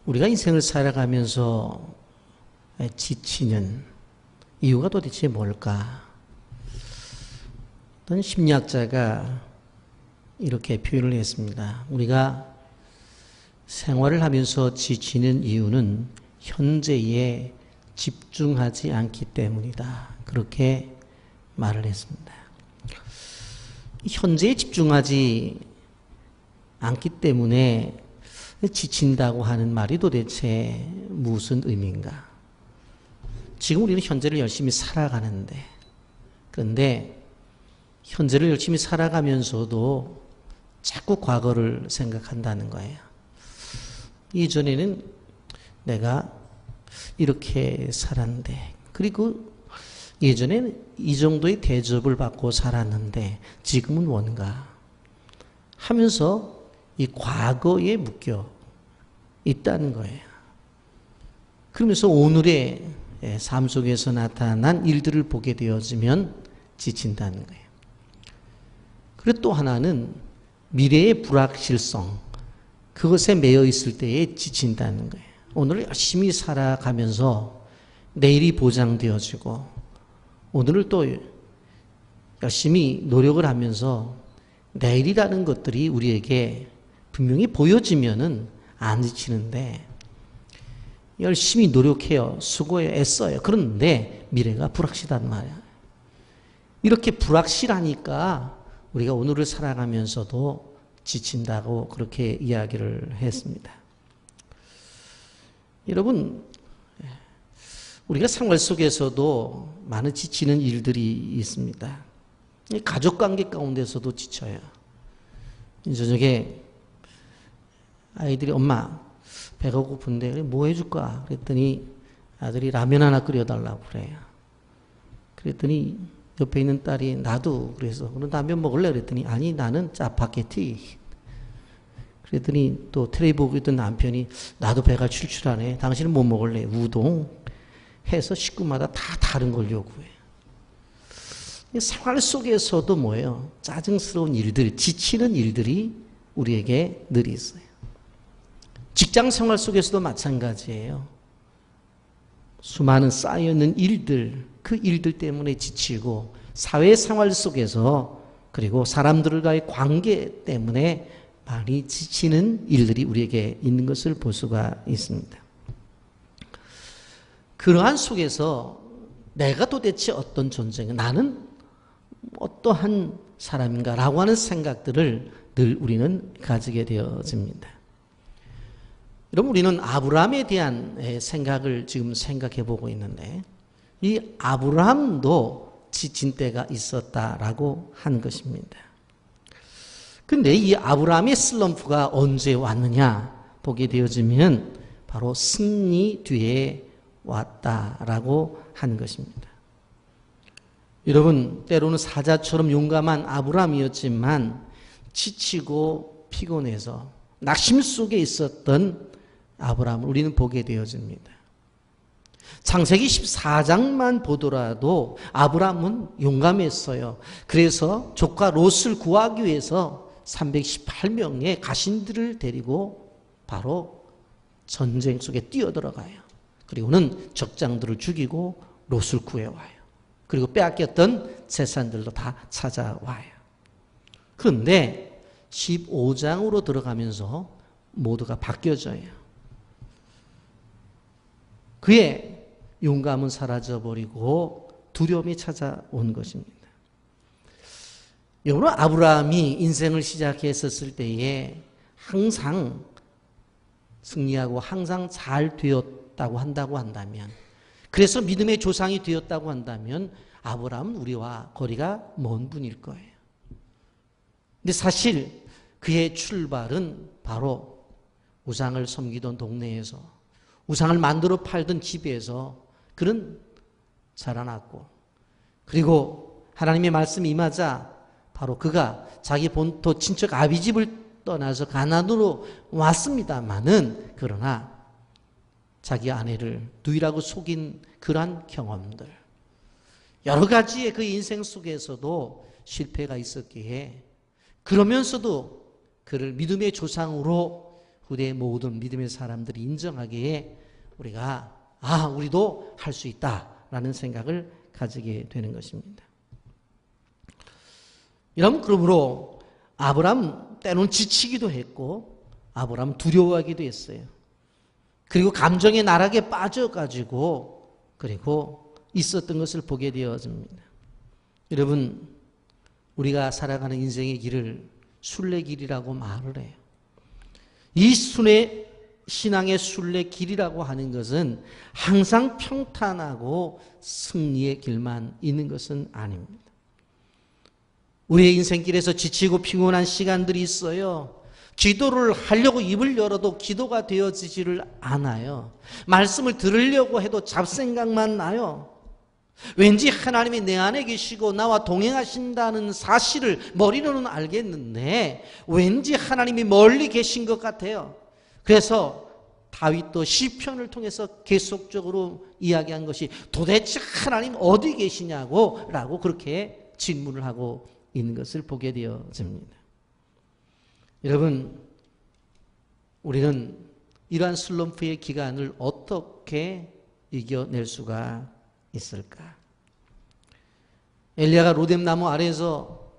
우리가 인생을 살아가면서 지치는 이유가 도대체 뭘까? 어떤 심리학자가 이렇게 표현을 했습니다. 우리가 생활을 하면서 지치는 이유는 현재에 집중하지 않기 때문이다. 그렇게 말을 했습니다. 현재에 집중하지 않기 때문에 지친다고 하는 말이 도대체 무슨 의미인가? 지금 우리는 현재를 열심히 살아가는데, 그런데 현재를 열심히 살아가면서도 자꾸 과거를 생각한다는 거예요. 이전에는 내가 이렇게 살았는데, 그리고 예전에는 이 정도의 대접을 받고 살았는데 지금은 뭔가 하면서 이 과거에 묶여 있다는 거예요. 그러면서 오늘의 삶 속에서 나타난 일들을 보게 되어지면 지친다는 거예요. 그리고 또 하나는 미래의 불확실성, 그것에 매여 있을 때에 지친다는 거예요. 오늘 열심히 살아가면서 내일이 보장되어지고, 오늘을 또 열심히 노력을 하면서 내일이라는 것들이 우리에게 분명히 보여지면은 안 지치는데, 열심히 노력해요, 수고해요, 애써요. 그런데 미래가 불확실하단 말이야. 이렇게 불확실하니까 우리가 오늘을 살아가면서도 지친다고 그렇게 이야기를 했습니다. 여러분, 우리가 생활 속에서도 많은 지치는 일들이 있습니다. 가족관계 가운데서도 지쳐요. 저녁에 아이들이 엄마 배가 고픈데 뭐 해줄까? 그랬더니 아들이 라면 하나 끓여달라고 그래요. 그랬더니 옆에 있는 딸이 나도 그래서 그럼 라면 먹을래? 그랬더니 아니 나는 짜파게티. 그랬더니 또 텔레비 보고 있던 남편이 나도 배가 출출하네. 당신은 뭐 먹을래? 우동. 해서 식구마다 다 다른 걸 요구해요. 생활 속에서도 뭐예요? 짜증스러운 일들, 지치는 일들이 우리에게 늘 있어요. 직장 생활 속에서도 마찬가지예요. 수많은 쌓여있는 일들, 그 일들 때문에 지치고, 사회생활 속에서 그리고 사람들과의 관계 때문에 많이 지치는 일들이 우리에게 있는 것을 볼 수가 있습니다. 그러한 속에서 내가 도대체 어떤 존재인가, 나는 어떠한 사람인가라고 하는 생각들을 늘 우리는 가지게 되어집니다. 여러분, 우리는 아브라함에 대한 생각을 지금 생각해 보고 있는데, 이 아브라함도 지친 때가 있었다라고 하는 것입니다. 근데 이 아브라함의 슬럼프가 언제 왔느냐 보게 되어지면 바로 승리 뒤에 왔다라고 하는 것입니다. 여러분, 때로는 사자처럼 용감한 아브라함이었지만 지치고 피곤해서 낙심 속에 있었던 아브라함을 우리는 보게 되어집니다. 창세기 14장만 보더라도 아브라함은 용감했어요. 그래서 조카 롯을 구하기 위해서 318명의 가신들을 데리고 바로 전쟁 속에 뛰어들어가요. 그리고는 적장들을 죽이고 롯을 구해와요. 그리고 빼앗겼던 재산들도 다 찾아와요. 그런데 15장으로 들어가면서 모두가 바뀌어져요. 그의 용감은 사라져버리고 두려움이 찾아온 것입니다. 여러분, 아브라함이 인생을 시작했었을 때에 항상 승리하고 항상 잘 되었다고 한다고 한다면, 그래서 믿음의 조상이 되었다고 한다면 아브라함은 우리와 거리가 먼 분일 거예요. 근데 사실 그의 출발은 바로 우상을 섬기던 동네에서, 우상을 만들어 팔던 집에서 그는 자라났고, 그리고 하나님의 말씀이 임하자 바로 그가 자기 본토 친척 아비집을 떠나서 가나안으로 왔습니다마는, 그러나 자기 아내를 누이라고 속인 그러한 경험들, 여러 가지의 그 인생 속에서도 실패가 있었기에, 그러면서도 그를 믿음의 조상으로 후대의 모든 믿음의 사람들이 인정하기에 우리가 우리도 할 수 있다라는 생각을 가지게 되는 것입니다. 여러분, 그러므로 아브라함 때로는 지치기도 했고 아브라함 두려워하기도 했어요. 그리고 감정의 나락에 빠져가지고 그리고 있었던 것을 보게 되어집니다. 여러분, 우리가 살아가는 인생의 길을 순례길이라고 말을 해요. 이 신앙의 순례길이라고 하는 것은 항상 평탄하고 승리의 길만 있는 것은 아닙니다. 우리의 인생길에서 지치고 피곤한 시간들이 있어요. 기도를 하려고 입을 열어도 기도가 되어지지를 않아요. 말씀을 들으려고 해도 잡생각만 나요. 왠지 하나님이 내 안에 계시고 나와 동행하신다는 사실을 머리로는 알겠는데 왠지 하나님이 멀리 계신 것 같아요. 그래서 다윗도 시편을 통해서 계속적으로 이야기한 것이 도대체 하나님 어디 계시냐고 라고 그렇게 질문을 하고 있는 것을 보게 되어집니다. 여러분, 우리는 이러한 슬럼프의 기간을 어떻게 이겨낼 수가 있을까? 엘리야가 로뎀나무 아래에서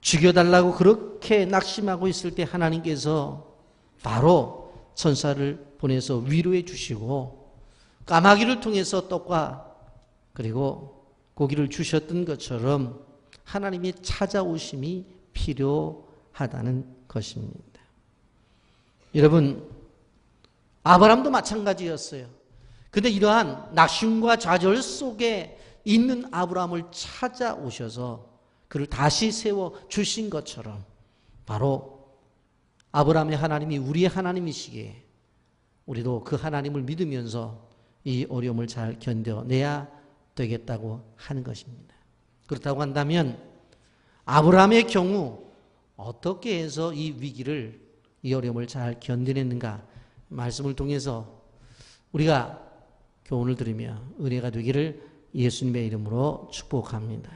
죽여달라고 그렇게 낙심하고 있을 때 하나님께서 바로 천사를 보내서 위로해 주시고 까마귀를 통해서 떡과 그리고 고기를 주셨던 것처럼 하나님의 찾아오심이 필요하다는 것입니다. 여러분, 아브라함도 마찬가지였어요. 그런데 이러한 낙심과 좌절 속에 있는 아브라함을 찾아오셔서 그를 다시 세워주신 것처럼 바로 아브라함의 하나님이 우리의 하나님이시기에 우리도 그 하나님을 믿으면서 이 어려움을 잘 견뎌내야 되겠다고 하는 것입니다. 그렇다고 한다면 아브라함의 경우 어떻게 해서 이 위기를, 이 어려움을 잘 견뎌냈는가 말씀을 통해서 우리가 교훈을 들으며 은혜가 되기를 예수님의 이름으로 축복합니다.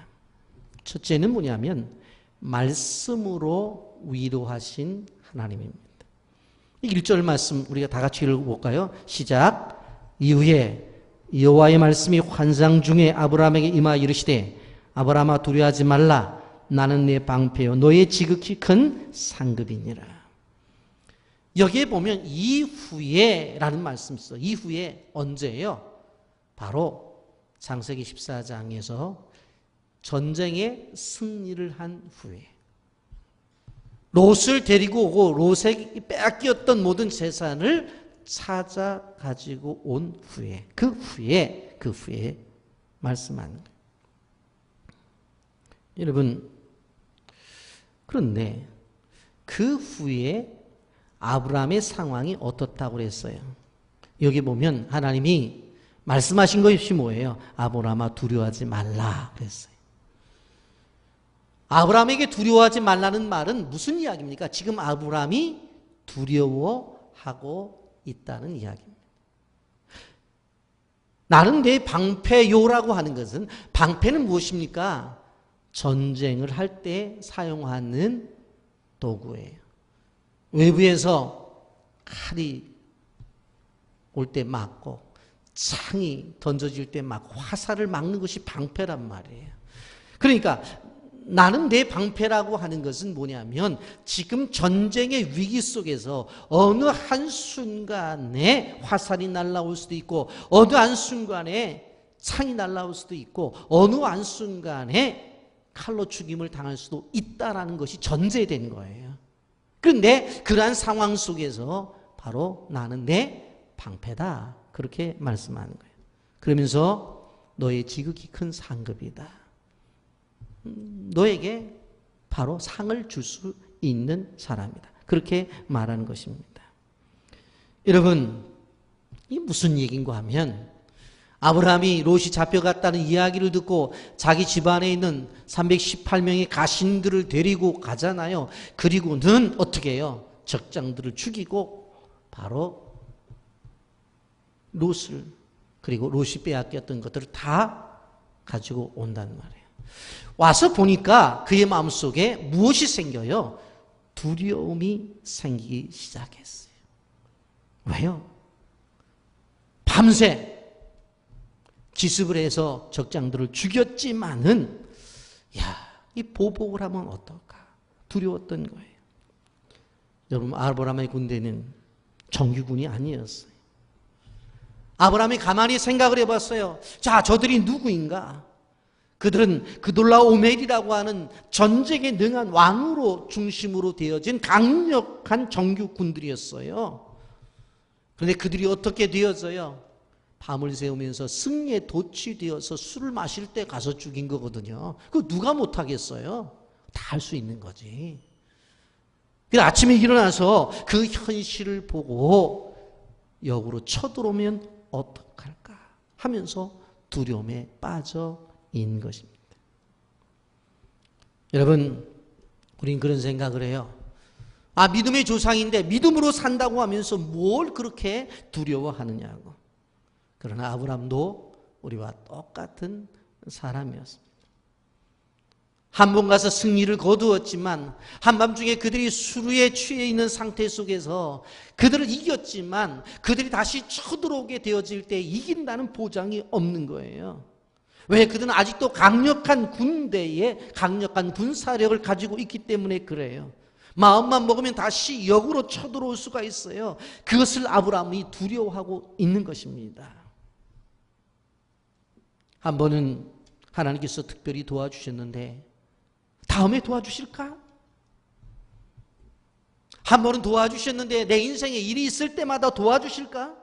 첫째는 뭐냐면 말씀으로 위로하신 하나님입니다. 1절 말씀 우리가 다 같이 읽어볼까요? 시작. 이후에 여호와의 말씀이 환상 중에 아브라함에게 임하여 이르시되 아브라함아 두려워하지 말라. 나는 내 방패요 너의 지극히 큰 상급이니라. 여기에 보면 이후에 라는 말씀이 있어요. 이후에 언제예요? 바로 창세기 14장에서 전쟁에 승리를 한 후에 롯을 데리고 오고 롯에게 빼앗겼던 모든 재산을 찾아 가지고 온 후에 그 후에 말씀하는 거예요. 여러분, 그런데 그 후에 아브라함의 상황이 어떻다고 그랬어요? 여기 보면 하나님이 말씀하신 것이 뭐예요? 아브라함아 두려워하지 말라 그랬어요. 아브라함에게 두려워하지 말라는 말은 무슨 이야기입니까? 지금 아브라함이 두려워하고 있다는 이야기입니다. 나는 내 방패요라고 하는 것은 방패는 무엇입니까? 전쟁을 할 때 사용하는 도구예요. 외부에서 칼이 올 때 막고 창이 던져질 때 막고 화살을 막는 것이 방패란 말이에요. 그러니까 나는 내 방패라고 하는 것은 뭐냐면 지금 전쟁의 위기 속에서 어느 한순간에 화살이 날아올 수도 있고 어느 한순간에 창이 날아올 수도 있고 어느 한순간에 칼로 죽임을 당할 수도 있다라는 것이 전제된 거예요. 그런데 그러한 상황 속에서 바로 나는 내 방패다 그렇게 말씀하는 거예요. 그러면서 너의 지극히 큰 상급이다. 너에게 바로 상을 줄 수 있는 사람이다. 그렇게 말하는 것입니다. 여러분, 이게 무슨 얘기인가 하면 아브라함이 롯이 잡혀갔다는 이야기를 듣고 자기 집안에 있는 318명의 가신들을 데리고 가잖아요. 그리고는 어떻게 해요? 적장들을 죽이고 바로 롯을 그리고 롯이 빼앗겼던 것들을 다 가지고 온단 말이에요. 와서 보니까 그의 마음속에 무엇이 생겨요? 두려움이 생기기 시작했어요. 왜요? 밤새 기습을 해서 적장들을 죽였지만은 이 보복을 하면 어떨까? 두려웠던 거예요. 여러분, 아브라함의 군대는 정규군이 아니었어요. 아브라함이 가만히 생각을 해봤어요. 자, 저들이 누구인가? 그들은 그돌라오멜이라고 하는 전쟁에 능한 왕으로 중심으로 되어진 강력한 정규군들이었어요. 그런데 그들이 어떻게 되어져요? 밤을 새우면서 승리에 도취되어서 술을 마실 때 가서 죽인 거거든요. 그거 누가 못하겠어요? 다 할 수 있는 거지. 그래서 아침에 일어나서 그 현실을 보고 역으로 쳐들어오면 어떡할까 하면서 두려움에 빠져 있는 것입니다. 여러분, 우린 그런 생각을 해요. 믿음의 조상인데 믿음으로 산다고 하면서 뭘 그렇게 두려워하느냐고. 그러나 아브라함도 우리와 똑같은 사람이었습니다. 한 번 가서 승리를 거두었지만 한밤중에 그들이 술에 취해 있는 상태 속에서 그들을 이겼지만 그들이 다시 쳐들어오게 되어질 때 이긴다는 보장이 없는 거예요. 왜? 그들은 아직도 강력한 군대에 강력한 군사력을 가지고 있기 때문에 그래요. 마음만 먹으면 다시 역으로 쳐들어올 수가 있어요. 그것을 아브라함이 두려워하고 있는 것입니다. 한 번은 하나님께서 특별히 도와주셨는데 다음에 도와주실까? 한 번은 도와주셨는데 내 인생에 일이 있을 때마다 도와주실까?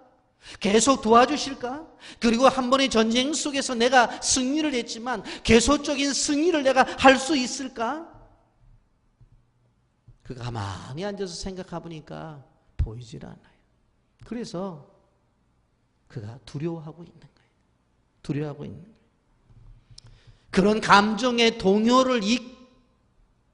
계속 도와주실까? 그리고 한 번의 전쟁 속에서 내가 승리를 했지만 계속적인 승리를 내가 할 수 있을까? 그가 가만히 앉아서 생각해 보니까 보이질 않아요. 그래서 그가 두려워하고 있는 거예요. 두려워하고 있는 거예요. 그런 감정의 동요를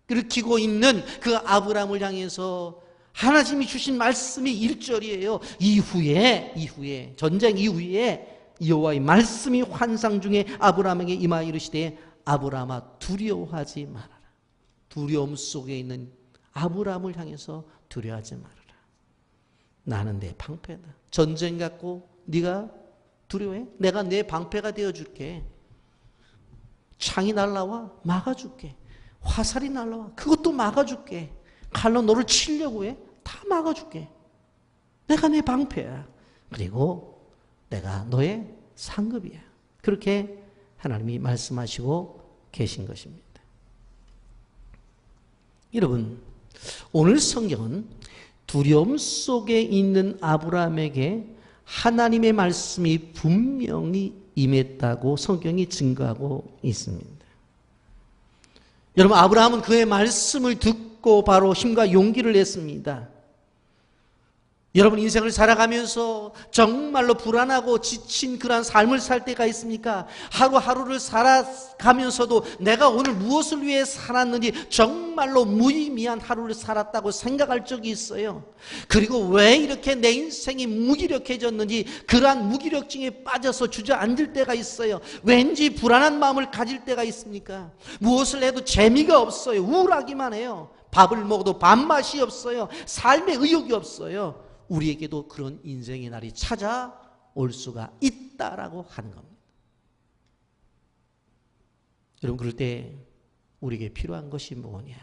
일으키고 있는 그 아브라함을 향해서 하나님이 주신 말씀이 1절이에요. 이후에 전쟁 이후에 여호와의 말씀이 환상 중에 아브라함에게 임하여 이르시되 아브라함아 두려워하지 말아라. 두려움 속에 있는 아브라함을 향해서 두려워하지 말아라. 나는 내 방패다. 전쟁 갖고 네가 두려워해? 내가 내 방패가 되어줄게. 창이 날라와 막아줄게. 화살이 날라와 그것도 막아줄게. 칼로 너를 치려고 해? 다 막아줄게. 내가 내 방패야. 그리고 내가 너의 상급이야. 그렇게 하나님이 말씀하시고 계신 것입니다. 여러분, 오늘 성경은 두려움 속에 있는 아브라함에게 하나님의 말씀이 분명히 임했다고 성경이 증거하고 있습니다. 여러분, 아브라함은 그의 말씀을 듣고 바로 힘과 용기를 냈습니다. 여러분, 인생을 살아가면서 정말로 불안하고 지친 그러한 삶을 살 때가 있습니까? 하루하루를 살아가면서도 내가 오늘 무엇을 위해 살았는지 정말로 무의미한 하루를 살았다고 생각할 적이 있어요. 그리고 왜 이렇게 내 인생이 무기력해졌는지 그러한 무기력증에 빠져서 주저앉을 때가 있어요. 왠지 불안한 마음을 가질 때가 있습니까? 무엇을 해도 재미가 없어요. 우울하기만 해요. 밥을 먹어도 밥맛이 없어요. 삶의 의욕이 없어요. 우리에게도 그런 인생의 날이 찾아올 수가 있다라고 하는 겁니다. 여러분, 그럴 때 우리에게 필요한 것이 뭐냐?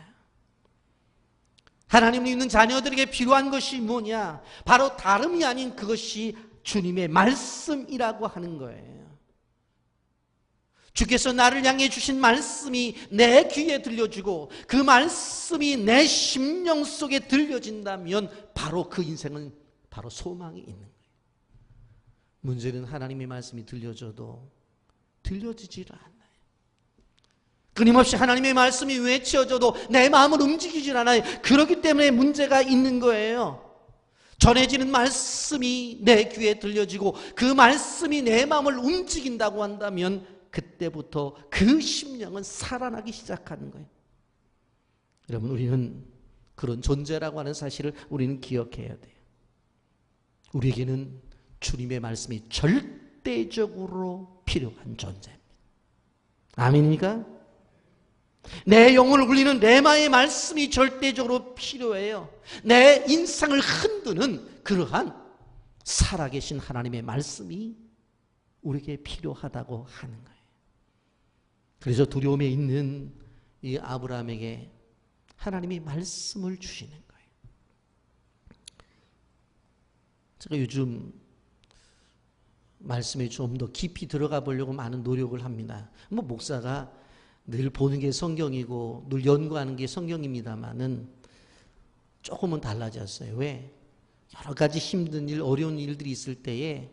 하나님을 믿는 자녀들에게 필요한 것이 뭐냐? 바로 다름이 아닌 그것이 주님의 말씀이라고 하는 거예요. 주께서 나를 향해 주신 말씀이 내 귀에 들려지고 그 말씀이 내 심령 속에 들려진다면 바로 그 인생은 바로 소망이 있는 거예요. 문제는 하나님의 말씀이 들려져도 들려지질 않아요. 끊임없이 하나님의 말씀이 외쳐져도 내 마음을 움직이질 않아요. 그렇기 때문에 문제가 있는 거예요. 전해지는 말씀이 내 귀에 들려지고 그 말씀이 내 마음을 움직인다고 한다면 그때부터 그 심령은 살아나기 시작하는 거예요. 여러분, 우리는 그런 존재라고 하는 사실을 우리는 기억해야 돼요. 우리에게는 주님의 말씀이 절대적으로 필요한 존재입니다. 아멘입니까? 내 영혼을 울리는 레마의 말씀이 절대적으로 필요해요. 내 인생을 흔드는 그러한 살아계신 하나님의 말씀이 우리에게 필요하다고 하는 거예요. 그래서 두려움에 있는 이 아브라함에게 하나님이 말씀을 주시는 거예요. 제가 요즘 말씀에 좀 더 깊이 들어가 보려고 많은 노력을 합니다. 뭐 목사가 늘 보는 게 성경이고 늘 연구하는 게 성경입니다만은 조금은 달라졌어요. 왜? 여러 가지 힘든 일, 어려운 일들이 있을 때에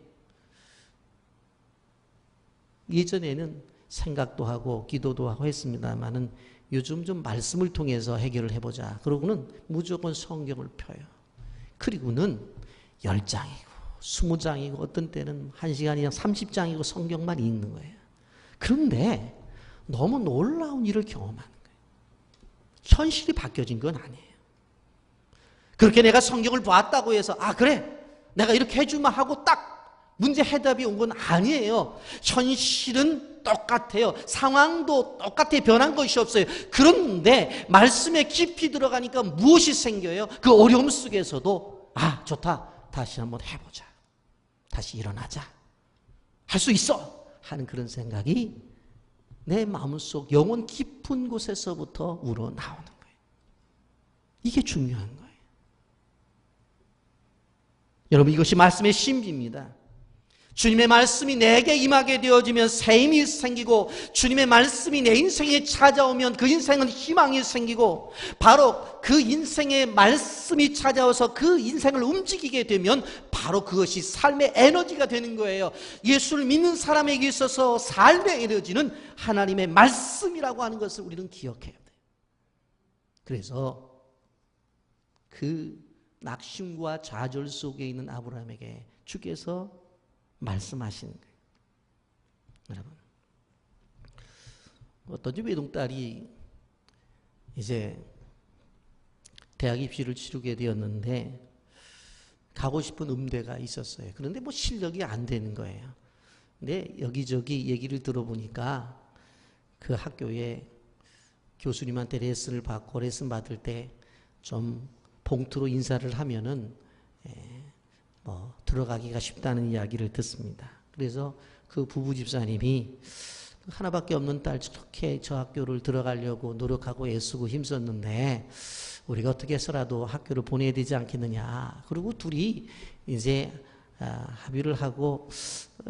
예전에는 생각도 하고 기도도 하고 했습니다만은 요즘 좀 말씀을 통해서 해결을 해보자. 그러고는 무조건 성경을 펴요. 그리고는 10장이고 20장이고 어떤 때는 1시간이나 30장이고 성경만 읽는 거예요. 그런데 너무 놀라운 일을 경험하는 거예요. 현실이 바뀌어진 건 아니에요. 그렇게 내가 성경을 보았다고 해서 그래 내가 이렇게 해주마 하고 딱 문제 해답이 온 건 아니에요. 현실은 똑같아요. 상황도 똑같아요. 변한 것이 없어요. 그런데 말씀에 깊이 들어가니까 무엇이 생겨요? 그 어려움 속에서도 좋다. 다시 한번 해보자. 다시 일어나자. 할 수 있어. 하는 그런 생각이 내 마음속 영혼 깊은 곳에서부터 우러나오는 거예요. 이게 중요한 거예요. 여러분 이것이 말씀의 신비입니다. 주님의 말씀이 내게 임하게 되어지면 새 힘이 생기고 주님의 말씀이 내 인생에 찾아오면 그 인생은 희망이 생기고 바로 그 인생의 말씀이 찾아와서 그 인생을 움직이게 되면 바로 그것이 삶의 에너지가 되는 거예요. 예수를 믿는 사람에게 있어서 삶의 에너지는 하나님의 말씀이라고 하는 것을 우리는 기억해야 돼요. 그래서 그 낙심과 좌절 속에 있는 아브라함에게 주께서 말씀하시는 거예요. 여러분, 어떤 집 외동딸이 이제 대학 입시를 치르게 되었는데 가고 싶은 음대가 있었어요. 그런데 뭐 실력이 안 되는 거예요. 근데 여기저기 얘기를 들어보니까 그 학교에 교수님한테 레슨을 받고 레슨 받을 때 좀 봉투로 인사를 하면은 들어가기가 쉽다는 이야기를 듣습니다. 그래서 그 부부 집사님이 하나밖에 없는 딸 저렇게 저 학교를 들어가려고 노력하고 애쓰고 힘썼는데 우리가 어떻게 해서라도 학교를 보내야 되지 않겠느냐. 그리고 둘이 이제 합의를 하고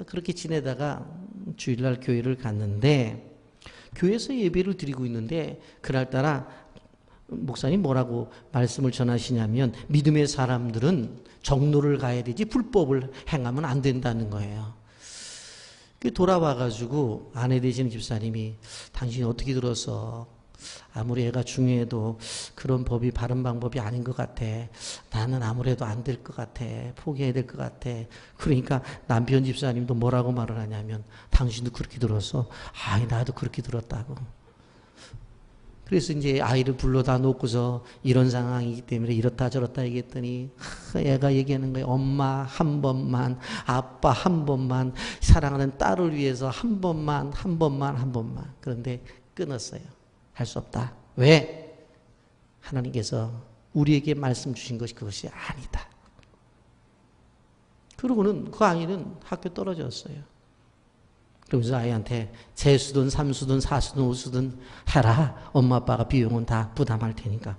그렇게 지내다가 주일날 교회를 갔는데 교회에서 예배를 드리고 있는데 그날따라 목사님 뭐라고 말씀을 전하시냐면 믿음의 사람들은 정로를 가야 되지 불법을 행하면 안 된다는 거예요. 돌아와가지고 아내 되시는 집사님이 당신이 어떻게 들어서 아무리 애가 중요해도 그런 법이 바른 방법이 아닌 것 같아. 나는 아무래도 안 될 것 같아. 포기해야 될 것 같아. 그러니까 남편 집사님도 뭐라고 말을 하냐면 당신도 그렇게 들어서 나도 그렇게 들었다고. 그래서 이제 아이를 불러다 놓고서 이런 상황이기 때문에 이렇다 저렇다 얘기했더니 애가 얘기하는 거예요. 엄마 한 번만, 아빠 한 번만, 사랑하는 딸을 위해서 한 번만. 그런데 끊었어요. 할 수 없다. 왜? 하나님께서 우리에게 말씀 주신 것이 그것이 아니다. 그러고는 그 아이는 학교 떨어졌어요. 그러면서 아이한테 재수든 삼수든 사수든 오수든 해라. 엄마 아빠가 비용은 다 부담할 테니까.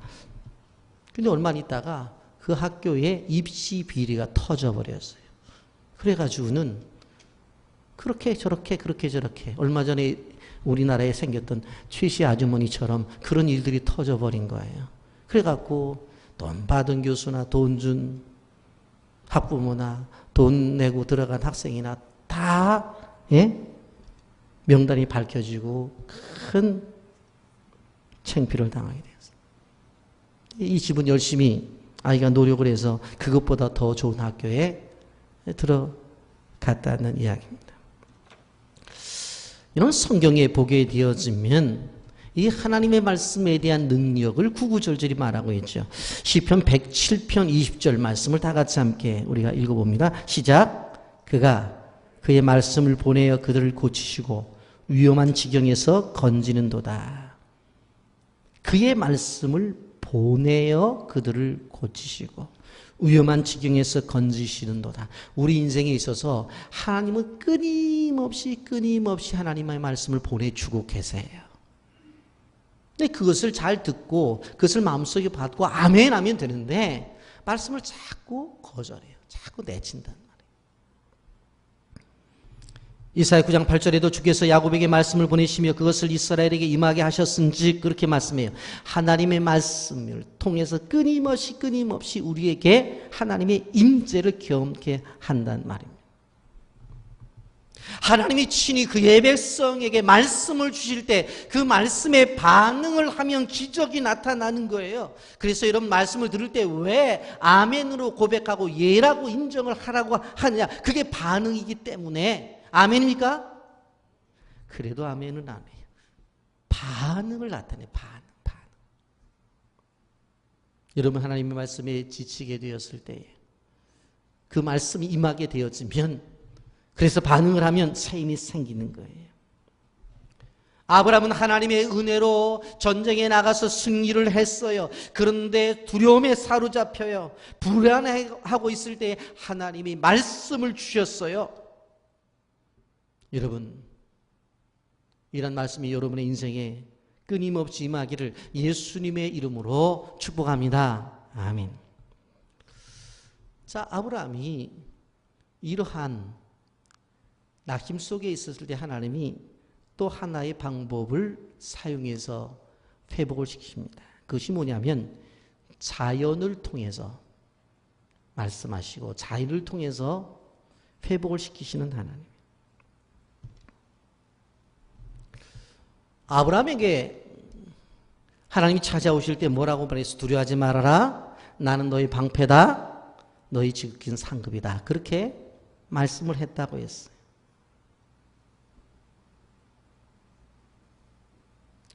근데 얼마 있다가 그 학교에 입시 비리가 터져버렸어요. 그래가지고는 그렇게 저렇게 얼마 전에 우리나라에 생겼던 최씨 아주머니처럼 그런 일들이 터져버린 거예요. 그래갖고 돈 받은 교수나 돈 준 학부모나 돈 내고 들어간 학생이나 다 명단이 밝혀지고 큰 창피를 당하게 되었어요. 이 집은 열심히 아이가 노력을 해서 그것보다 더 좋은 학교에 들어갔다는 이야기입니다. 이런 성경에 보게 되어지면 이 하나님의 말씀에 대한 능력을 구구절절히 말하고 있죠. 시편 107편 20절 말씀을 다 같이 함께 우리가 읽어봅니다. 시작. 그가 그의 말씀을 보내어 그들을 고치시고 위험한 지경에서 건지는도다. 그의 말씀을 보내어 그들을 고치시고 위험한 지경에서 건지시는도다. 우리 인생에 있어서 하나님은 끊임없이 하나님의 말씀을 보내주고 계세요. 근데 그것을 잘 듣고 그것을 마음속에 받고 아멘 하면 되는데 말씀을 자꾸 거절해요. 자꾸 내친단 말이에요. 이사야 9장 8절에도 주께서 야곱에게 말씀을 보내시며 그것을 이스라엘에게 임하게 하셨은지 그렇게 말씀해요. 하나님의 말씀을 통해서 끊임없이 우리에게 하나님의 임재를 경험케 한단 말입니다. 하나님이 친히 그의 백성에게 말씀을 주실 때 그 말씀에 반응을 하면 기적이 나타나는 거예요. 그래서 이런 말씀을 들을 때 왜 아멘으로 고백하고 예라고 인정을 하라고 하느냐? 그게 반응이기 때문에. 아멘입니까? 그래도 아멘은 안 해요. 반응을 나타내요. 반응. 여러분 하나님의 말씀에 지치게 되었을 때 그 말씀이 임하게 되어지면 그래서 반응을 하면 차이가 생기는 거예요. 아브라함은 하나님의 은혜로 전쟁에 나가서 승리를 했어요. 그런데 두려움에 사로잡혀요. 불안해하고 있을 때 하나님이 말씀을 주셨어요. 여러분, 이런 말씀이 여러분의 인생에 끊임없이 임하기를 예수님의 이름으로 축복합니다. 아멘. 자, 아브라함이 이러한 낙심 속에 있었을 때 하나님이 또 하나의 방법을 사용해서 회복을 시킵니다. 그것이 뭐냐면 자연을 통해서 말씀하시고 자연을 통해서 회복을 시키시는 하나님. 아브라함에게 하나님이 찾아오실 때 뭐라고 말했어? 두려워하지 말아라. 나는 너희 방패다. 너희 지극히 상급이다. 그렇게 말씀을 했다고 했어요.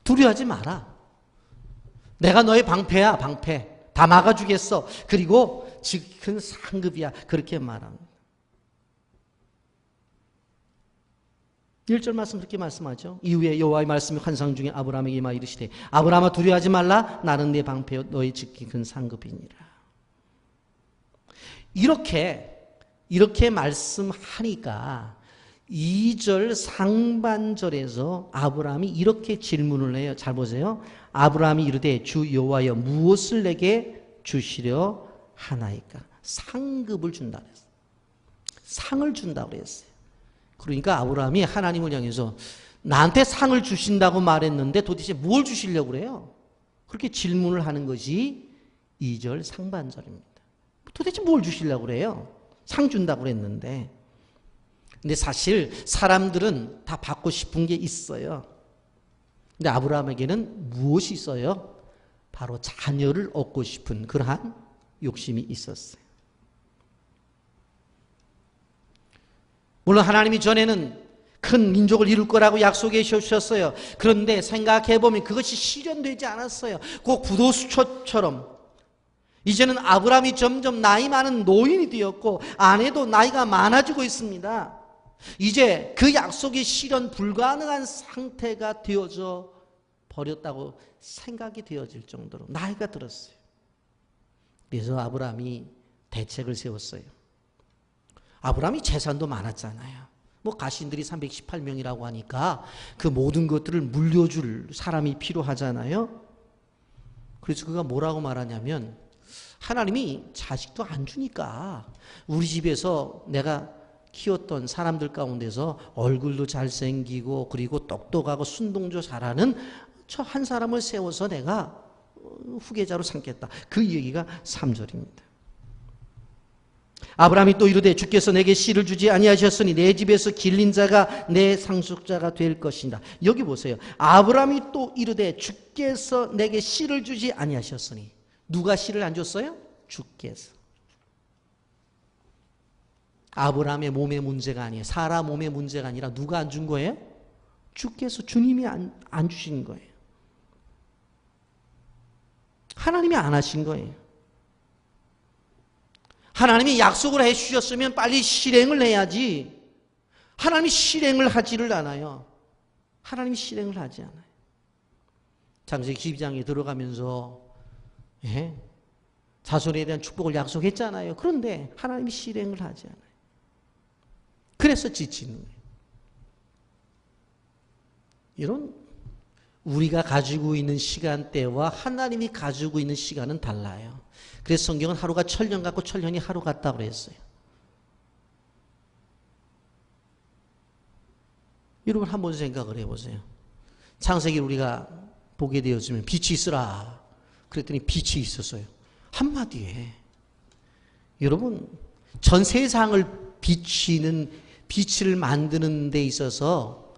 두려워하지 마라. 내가 너의 방패야. 방패. 다 막아주겠어. 그리고 지극히 상급이야. 그렇게 말합니다. 1절 말씀 그렇게 말씀하죠. 이후에 여호와의 말씀이 환상 중에 아브라함에게 임하 이르시되 아브라함아 두려워하지 말라. 나는 내 방패요 너희 지극히 큰 상급이니라. 이렇게 말씀하니까 2절 상반절에서 아브라함이 이렇게 질문을 해요. 잘 보세요. 아브라함이 이르되 주 여호와여 무엇을 내게 주시려 하나이까? 상급을 준다 그랬어요. 상을 준다고 그랬어요. 그러니까 아브라함이 하나님을 향해서 나한테 상을 주신다고 말했는데 도대체 뭘 주시려고 그래요? 그렇게 질문을 하는 것이 2절 상반절입니다. 도대체 뭘 주시려고 그래요? 상 준다고 그랬는데. 근데 사실 사람들은 다 받고 싶은 게 있어요. 근데 아브라함에게는 무엇이 있어요? 바로 자녀를 얻고 싶은 그러한 욕심이 있었어요. 물론 하나님이 전에는 큰 민족을 이룰 거라고 약속해 주셨어요. 그런데 생각해보면 그것이 실현되지 않았어요. 꼭 부도수초처럼 이제는 아브라함이 점점 나이 많은 노인이 되었고 아내도 나이가 많아지고 있습니다. 이제 그 약속이 실현 불가능한 상태가 되어져 버렸다고 생각이 되어질 정도로 나이가 들었어요. 그래서 아브라함이 대책을 세웠어요. 아브라함이 재산도 많았잖아요. 뭐 가신들이 318명이라고 하니까 그 모든 것들을 물려줄 사람이 필요하잖아요. 그래서 그가 뭐라고 말하냐면 하나님이 자식도 안 주니까 우리 집에서 내가 키웠던 사람들 가운데서 얼굴도 잘생기고 그리고 똑똑하고 순동조 잘하는 저 한 사람을 세워서 내가 후계자로 삼겠다. 그 얘기가 3절입니다. 아브라함이 또 이르되 주께서 내게 씨를 주지 아니하셨으니 내 집에서 길린 자가 내 상속자가 될 것이다. 여기 보세요. 아브라함이 또 이르되 주께서 내게 씨를 주지 아니하셨으니 누가 씨를 안 줬어요? 주께서. 아브라함의 몸의 문제가 아니에요. 사라 몸의 문제가 아니라 누가 안 준 거예요? 주께서 주님이 안 주신 거예요. 하나님이 안 하신 거예요. 하나님이 약속을 해주셨으면 빨리 실행을 해야지. 하나님이 실행을 하지를 않아요. 하나님이 실행을 하지 않아요. 창세기 12장에 들어가면서 예? 자손에 대한 축복을 약속했잖아요. 그런데 하나님이 실행을 하지 않아요. 그래서 지치는 거예요. 이런 우리가 가지고 있는 시간대와 하나님이 가지고 있는 시간은 달라요. 그래서 성경은 하루가 천년 같고 천년이 하루 같다고 그랬어요. 여러분 한번 생각을 해보세요. 창세기 우리가 보게 되었으면 빛이 있으라 그랬더니 빛이 있었어요. 한마디에 여러분 전 세상을 비치는 빛을 만드는 데 있어서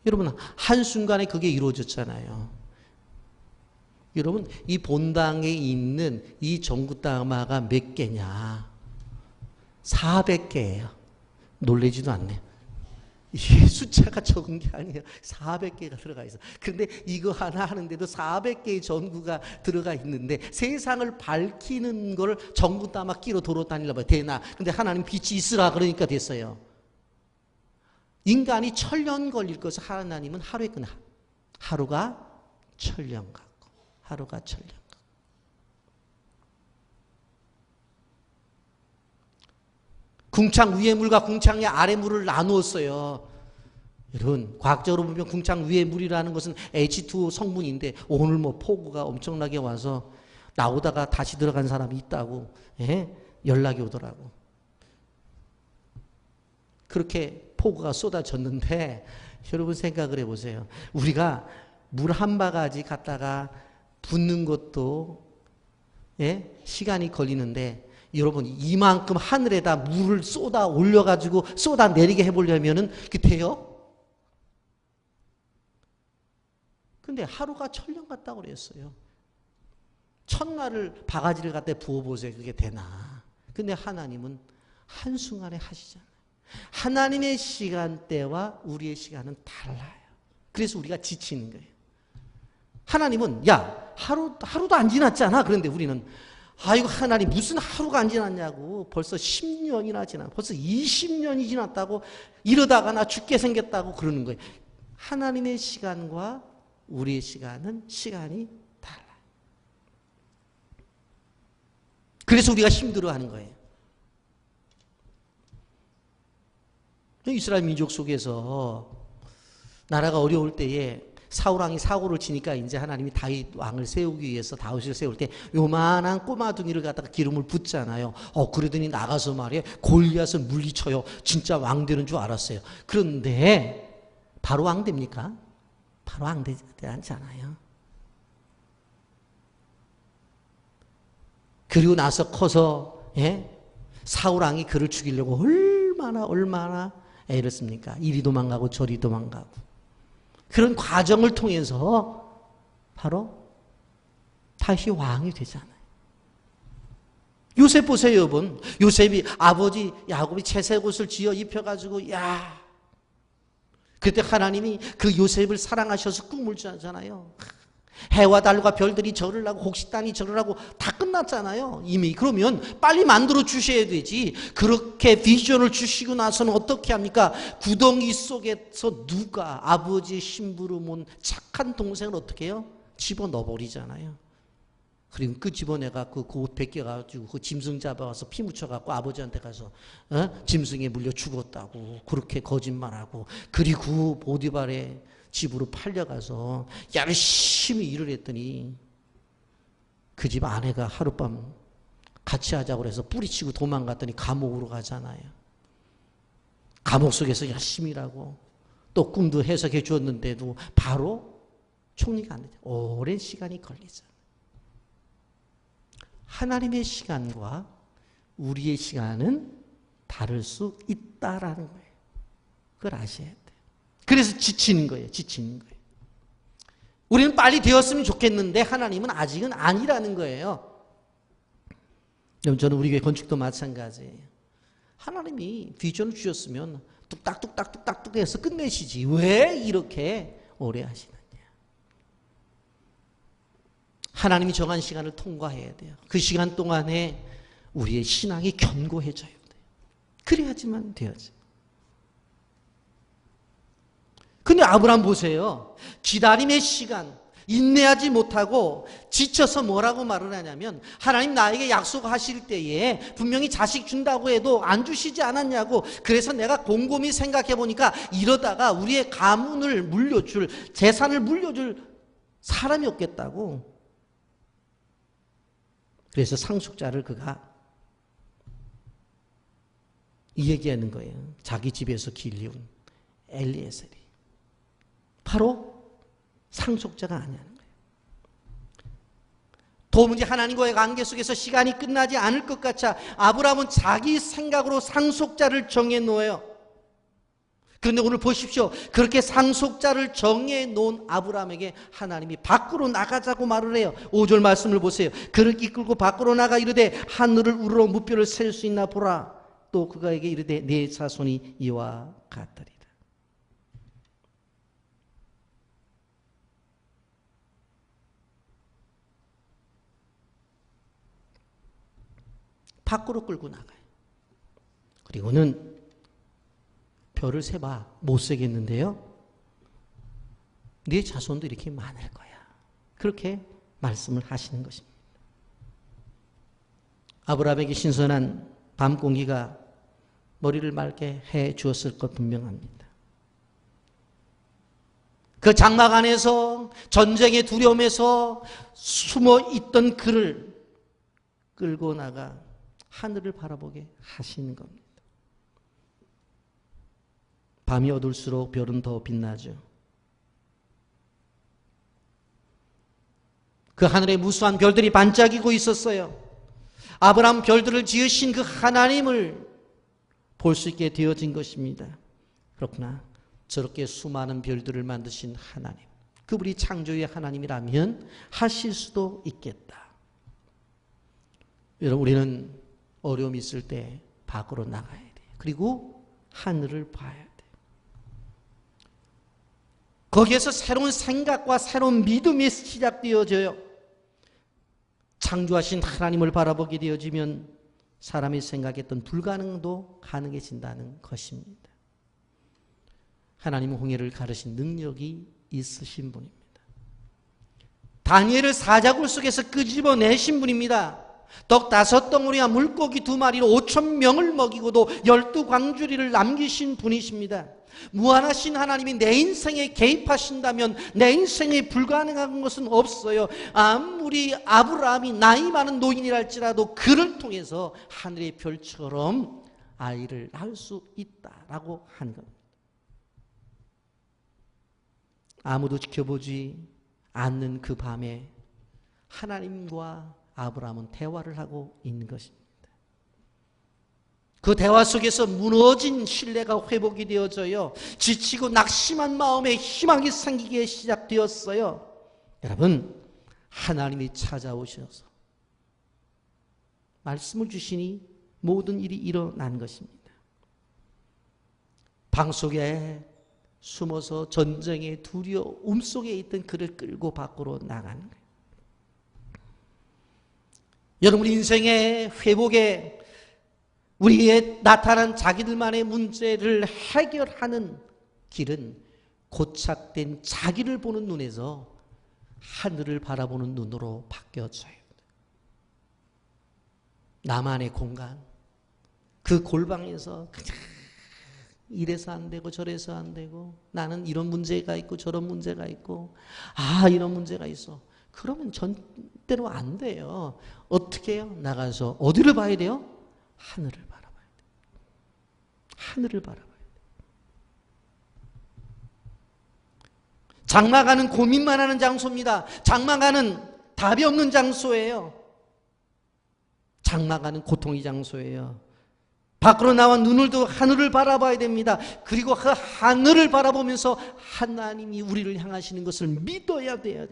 여러분 한순간에 그게 이루어졌잖아요. 여러분 이 본당에 있는 이 전구다마가 몇 개냐? 400개예요. 놀라지도 않네요. 이게 숫자가 적은 게 아니에요. 400개가 들어가 있어. 그런데 이거 하나 하는데도 400개의 전구가 들어가 있는데 세상을 밝히는 걸 전구다마 끼로 돌아다니려고 되나? 근데 하나님 빛이 있으라 그러니까 됐어요. 인간이 천년 걸릴 것을 하나님은 하루에 끝나. 하루가 천년 같고 하루가 천년 같고. 궁창 위의 물과 궁창의 아래 물을 나누었어요. 여러분 과학적으로 보면 궁창 위의 물이라는 것은 H2O 성분인데 오늘 뭐 폭우가 엄청나게 와서 나오다가 다시 들어간 사람이 있다고 연락이 오더라고. 그렇게 폭우가 쏟아졌는데 여러분 생각을 해보세요. 우리가 물 한 바가지 갖다가 붓는 것도 시간이 걸리는데 여러분 이만큼 하늘에다 물을 쏟아 올려가지고 쏟아 내리게 해보려면은 그게 돼요? 근데 하루가 천년 같다고 그랬어요. 천날을 바가지를 갖다 부어보세요. 그게 되나? 근데 하나님은 한순간에 하시잖아요. 하나님의 시간대와 우리의 시간은 달라요. 그래서 우리가 지치는 거예요. 하나님은 야 하루도 안 지났잖아. 그런데 우리는 아이고 하나님 무슨 하루가 안 지났냐고 벌써 10년이나 지났 벌써 20년이 지났다고 이러다가 나 죽게 생겼다고 그러는 거예요. 하나님의 시간과 우리의 시간은 시간이 달라요. 그래서 우리가 힘들어하는 거예요. 이스라엘 민족 속에서 나라가 어려울 때에 사울왕이 사고를 치니까 이제 하나님이 다윗 왕을 세우기 위해서 다윗을 세울 때 요만한 꼬마둥이를 갖다가 기름을 붓잖아요. 그러더니 나가서 말이에요. 골리앗을 물리쳐요. 진짜 왕 되는 줄 알았어요. 그런데 바로 왕 됩니까? 바로 왕 되지 않잖아요. 그리고 나서 커서 사울왕이 그를 죽이려고 얼마나 애를 씁니까? 이리 도망가고 저리 도망가고. 그런 과정을 통해서 바로 다시 왕이 되잖아요. 요셉 보세요, 여러분. 요셉이 아버지 야곱이 채색 옷을 지어 입혀가지고 그때 하나님이 그 요셉을 사랑하셔서 꿈을 주잖아요. 해와 달과 별들이 절을 하고 곡식단이 절을 하고 다 끝났잖아요. 이미. 그러면 빨리 만들어 주셔야 되지. 그렇게 비전을 주시고 나서는 어떻게 합니까? 구덩이 속에서 누가 아버지의 심부름온 착한 동생을 어떻게 해요? 집어넣어버리잖아요. 그리고 그 집어내갖고 그 옷 벗겨가지고 그 짐승 잡아와서 피 묻혀갖고 아버지한테 가서 짐승에 물려 죽었다고 그렇게 거짓말하고 그리고 보디발의 집으로 팔려가서 열심히 일을 했더니 그 집 아내가 하룻밤 같이 하자고 해서 뿌리치고 도망갔더니 감옥으로 가잖아요. 감옥 속에서 열심히 일하고 또 꿈도 해석해 주었는데도 바로 총리가 안 되죠. 오랜 시간이 걸리죠. 하나님의 시간과 우리의 시간은 다를 수 있다라는 거예요. 그걸 아셔야 돼요. 그래서 지치는 거예요. 지치는 거예요. 우리는 빨리 되었으면 좋겠는데 하나님은 아직은 아니라는 거예요. 저는 우리 교회 건축도 마찬가지예요. 하나님이 비전을 주셨으면 뚝딱뚝딱뚝딱 해서 끝내시지 왜 이렇게 오래 하시느냐. 하나님이 정한 시간을 통과해야 돼요. 그 시간 동안에 우리의 신앙이 견고해져야 돼요. 그래야지만 되어져. 근데 아브라함 보세요. 기다림의 시간, 인내하지 못하고 지쳐서 뭐라고 말을 하냐면 하나님 나에게 약속하실 때에 분명히 자식 준다고 해도 안 주시지 않았냐고. 그래서 내가 곰곰이 생각해 보니까 이러다가 우리의 가문을 물려줄, 재산을 물려줄 사람이 없겠다고. 그래서 상속자를 그가 이 얘기하는 거예요. 자기 집에서 길리운 엘리에셀이 바로 상속자가 아니라는 거예요. 도무지 하나님과의 관계 속에서 시간이 끝나지 않을 것 같이 아브라함은 자기 생각으로 상속자를 정해놓아요. 그런데 오늘 보십시오. 그렇게 상속자를 정해놓은 아브라함에게 하나님이 밖으로 나가자고 말을 해요. 5절 말씀을 보세요. 그를 이끌고 밖으로 나가 이르되 하늘을 우러러 무뼈를 셀 수 있나 보라. 또 그가에게 이르되 네 자손이 이와 같으리라. 밖으로 끌고 나가요. 그리고는 별을 세봐 못 세겠는데요. 네 자손도 이렇게 많을 거야. 그렇게 말씀을 하시는 것입니다. 아브라함에게 신선한 밤 공기가 머리를 맑게 해 주었을 것 분명합니다. 그 장막 안에서 전쟁의 두려움에서 숨어 있던 그를 끌고 나가 하늘을 바라보게 하시는 겁니다. 밤이 어둘수록 별은 더 빛나죠. 그 하늘에 무수한 별들이 반짝이고 있었어요. 아브라함 별들을 지으신 그 하나님을 볼 수 있게 되어진 것입니다. 그렇구나. 저렇게 수많은 별들을 만드신 하나님, 그분이 창조의 하나님이라면 하실 수도 있겠다. 여러분, 우리는 어려움이 있을 때 밖으로 나가야 돼요. 그리고 하늘을 봐야 돼요. 거기에서 새로운 생각과 새로운 믿음이 시작되어져요. 창조하신 하나님을 바라보게 되어지면 사람이 생각했던 불가능도 가능해진다는 것입니다. 하나님은 홍해를 가르신 능력이 있으신 분입니다. 다니엘을 사자굴 속에서 끄집어내신 분입니다. 떡 5덩어리와 물고기 2마리로 5,000명을 먹이고도 12광주리를 남기신 분이십니다. 무한하신 하나님이 내 인생에 개입하신다면 내 인생에 불가능한 것은 없어요. 아무리 아브라함이 나이 많은 노인이랄지라도 그를 통해서 하늘의 별처럼 아이를 낳을 수 있다라고 하는 겁니다. 아무도 지켜보지 않는 그 밤에 하나님과 아브라함은 대화를 하고 있는 것입니다. 그 대화 속에서 무너진 신뢰가 회복이 되어져요. 지치고 낙심한 마음에 희망이 생기게 시작되었어요. 여러분, 하나님이 찾아오셔서 말씀을 주시니 모든 일이 일어난 것입니다. 방 속에 숨어서 전쟁의 두려움 속에 있던 그를 끌고 밖으로 나가는 거예요. 여러분, 인생의 회복에 우리의 나타난 자기들만의 문제를 해결하는 길은 고착된 자기를 보는 눈에서 하늘을 바라보는 눈으로 바뀌어져요. 나만의 공간, 그 골방에서 그냥 이래서 안 되고 저래서 안 되고 나는 이런 문제가 있고 저런 문제가 있고 이런 문제가 있어. 그러면 절대로 안 돼요. 어떻게 해요? 나가서 어디를 봐야 돼요? 하늘을 바라봐야 돼. 하늘을 바라봐야 돼. 장막하는 고민만 하는 장소입니다. 장막하는 답이 없는 장소예요. 장막하는 고통의 장소예요. 밖으로 나와 눈을 들고 하늘을 바라봐야 됩니다. 그리고 그 하늘을 바라보면서 하나님이 우리를 향하시는 것을 믿어야 돼요.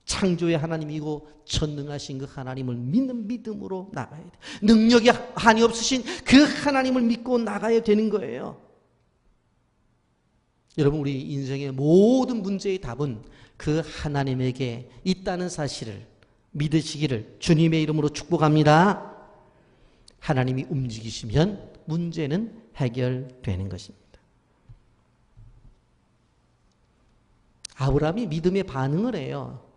창조의 하나님이고 전능하신 그 하나님을 믿는 믿음으로 나가야 돼요. 능력이 한이 없으신 그 하나님을 믿고 나가야 되는 거예요. 여러분, 우리 인생의 모든 문제의 답은 그 하나님에게 있다는 사실을 믿으시기를 주님의 이름으로 축복합니다. 하나님이 움직이시면 문제는 해결되는 것입니다. 아브라함이 믿음의 반응을 해요.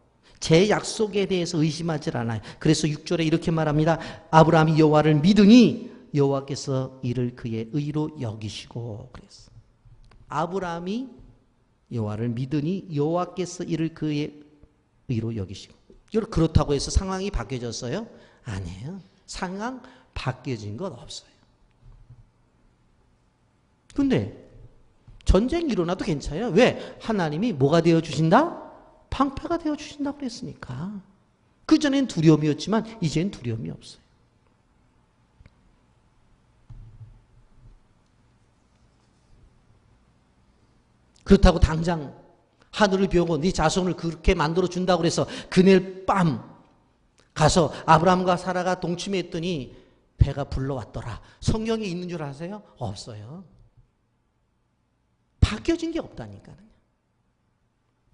제 약속에 대해서 의심하지 않아요. 그래서 6절에 이렇게 말합니다. 아브라함이 여호와를 믿으니 여호와께서 이를 그의 의로 여기시고 그랬어. 아브라함이 여호와를 믿으니 여호와께서 이를 그의 의로 여기시고. 그렇다고 해서 상황이 바뀌어졌어요? 아니에요. 상황 바뀌어진 건 없어요. 근데 전쟁이 일어나도 괜찮아요. 왜? 하나님이 뭐가 되어주신다? 방패가 되어주신다고 그랬으니까. 그전엔 두려움이었지만 이제는 두려움이 없어요. 그렇다고 당장 하늘을 비우고 네 자손을 그렇게 만들어준다고 그래서 그날 밤 가서 아브라함과 사라가 동침했더니 배가 불러왔더라. 성경에 있는 줄 아세요? 없어요. 바뀌어진 게 없다니까요.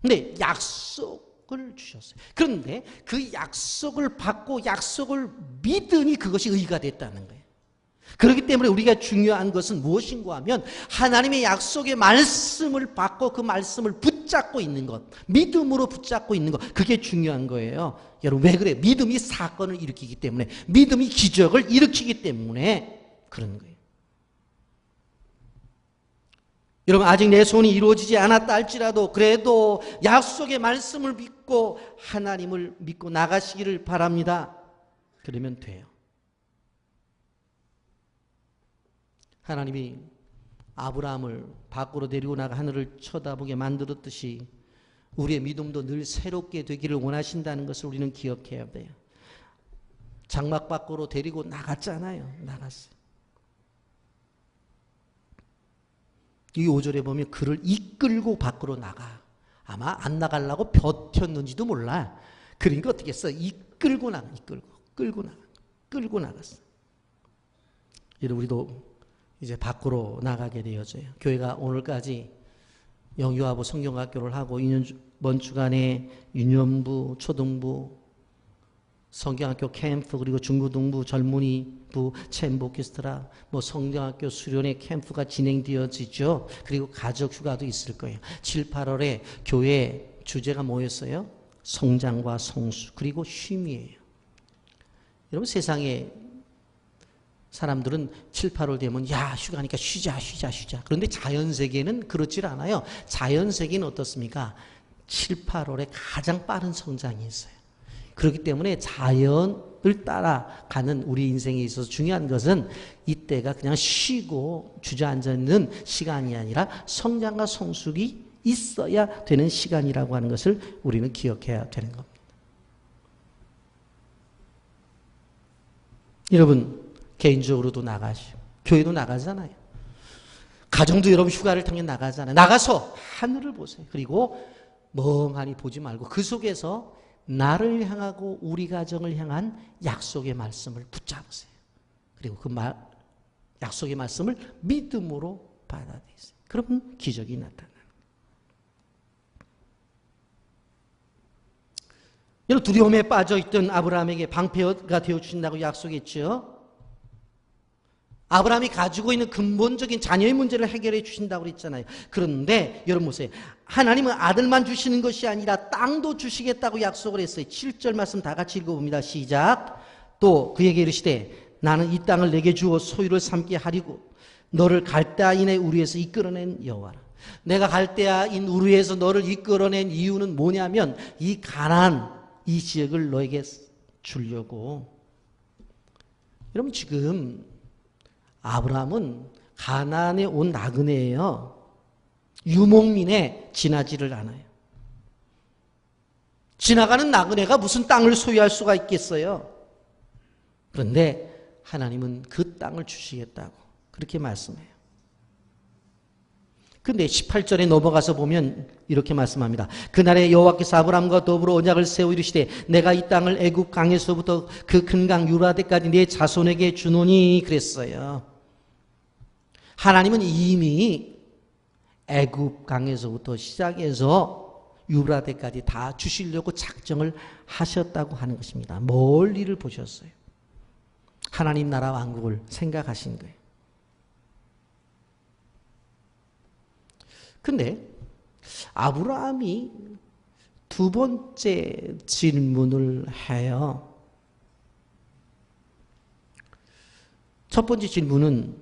근데 약속을 주셨어요. 그런데 그 약속을 받고 약속을 믿으니 그것이 의가 됐다는 거예요. 그렇기 때문에 우리가 중요한 것은 무엇인가 하면 하나님의 약속의 말씀을 받고 그 말씀을 붙잡고 있는 것, 믿음으로 붙잡고 있는 것, 그게 중요한 거예요. 여러분 왜 그래요? 믿음이 사건을 일으키기 때문에, 믿음이 기적을 일으키기 때문에 그런 거예요. 여러분 아직 내 소원이 이루어지지 않았다 할지라도 그래도 약속의 말씀을 믿고 하나님을 믿고 나가시기를 바랍니다. 그러면 돼요. 하나님이 아브라함을 밖으로 데리고 나가 하늘을 쳐다보게 만들었듯이 우리의 믿음도 늘 새롭게 되기를 원하신다는 것을 우리는 기억해야 돼요. 장막 밖으로 데리고 나갔잖아요. 나갔어요. 이 5절에 보면 그를 이끌고 밖으로 나가. 아마 안 나가려고 버텼는지도 몰라. 그러니까 어떻게 했어? 이끌고 나갔어. 여러분 우리도 이제 밖으로 나가게 되어져요. 교회가 오늘까지 영유아부 성경학교를 하고 이번 주간에 유년부, 초등부, 성경학교 캠프 그리고 중고등부, 젊은이부, 챔버 오케스트라, 성경학교 수련회 캠프가 진행되어지죠. 그리고 가족 휴가도 있을 거예요. 7, 8월에 교회 주제가 뭐였어요? 성장과 성수 그리고 쉼이에요. 여러분 세상에 사람들은 7, 8월 되면 야 휴가니까 쉬자. 그런데 자연세계는 그렇지 않아요. 자연세계는 어떻습니까? 7, 8월에 가장 빠른 성장이 있어요. 그렇기 때문에 자연을 따라가는 우리 인생에 있어서 중요한 것은 이때가 그냥 쉬고 주저앉아 있는 시간이 아니라 성장과 성숙이 있어야 되는 시간이라고 하는 것을 우리는 기억해야 되는 겁니다. 여러분 개인적으로도 나가시고 교회도 나가잖아요. 가정도 여러분 휴가를 통해 나가잖아요. 나가서 하늘을 보세요. 그리고 멍하니 보지 말고 그 속에서 나를 향하고 우리 가정을 향한 약속의 말씀을 붙잡으세요. 그리고 그 약속의 말씀을 믿음으로 받아들이세요. 그러면 기적이 나타나요. 여러분 두려움에 빠져있던 아브라함에게 방패가 되어주신다고 약속했죠. 아브라함이 가지고 있는 근본적인 자녀의 문제를 해결해 주신다고 그랬잖아요. 그런데 여러분 보세요. 하나님은 아들만 주시는 것이 아니라 땅도 주시겠다고 약속을 했어요. 7절 말씀 다 같이 읽어봅니다. 시작. 또 그에게 이르시되 나는 이 땅을 내게 주어 소유를 삼게 하리고 너를 갈대아인의 우리에서 이끌어낸 여호와라. 내가 갈대아인 우르에서 너를 이끌어낸 이유는 뭐냐면 이 가나안 이 지역을 너에게 주려고. 여러분 지금 아브라함은 가나안에 온 나그네예요. 유목민에 지나지를 않아요. 지나가는 나그네가 무슨 땅을 소유할 수가 있겠어요? 그런데 하나님은 그 땅을 주시겠다고 그렇게 말씀해요. 근데 18절에 넘어가서 보면 이렇게 말씀합니다. 그날에 여호와께서 아브라함과 더불어 언약을 세워 이르시되 내가 이 땅을 애굽 강에서부터 그 큰 강 유라데까지 내 자손에게 주노니 그랬어요. 하나님은 이미 애굽 강에서부터 시작해서 유브라데까지 다 주시려고 작정을 하셨다고 하는 것입니다. 멀리를 보셨어요. 하나님 나라 왕국을 생각하신 거예요. 근데 아브라함이 두 번째 질문을 해요. 첫 번째 질문은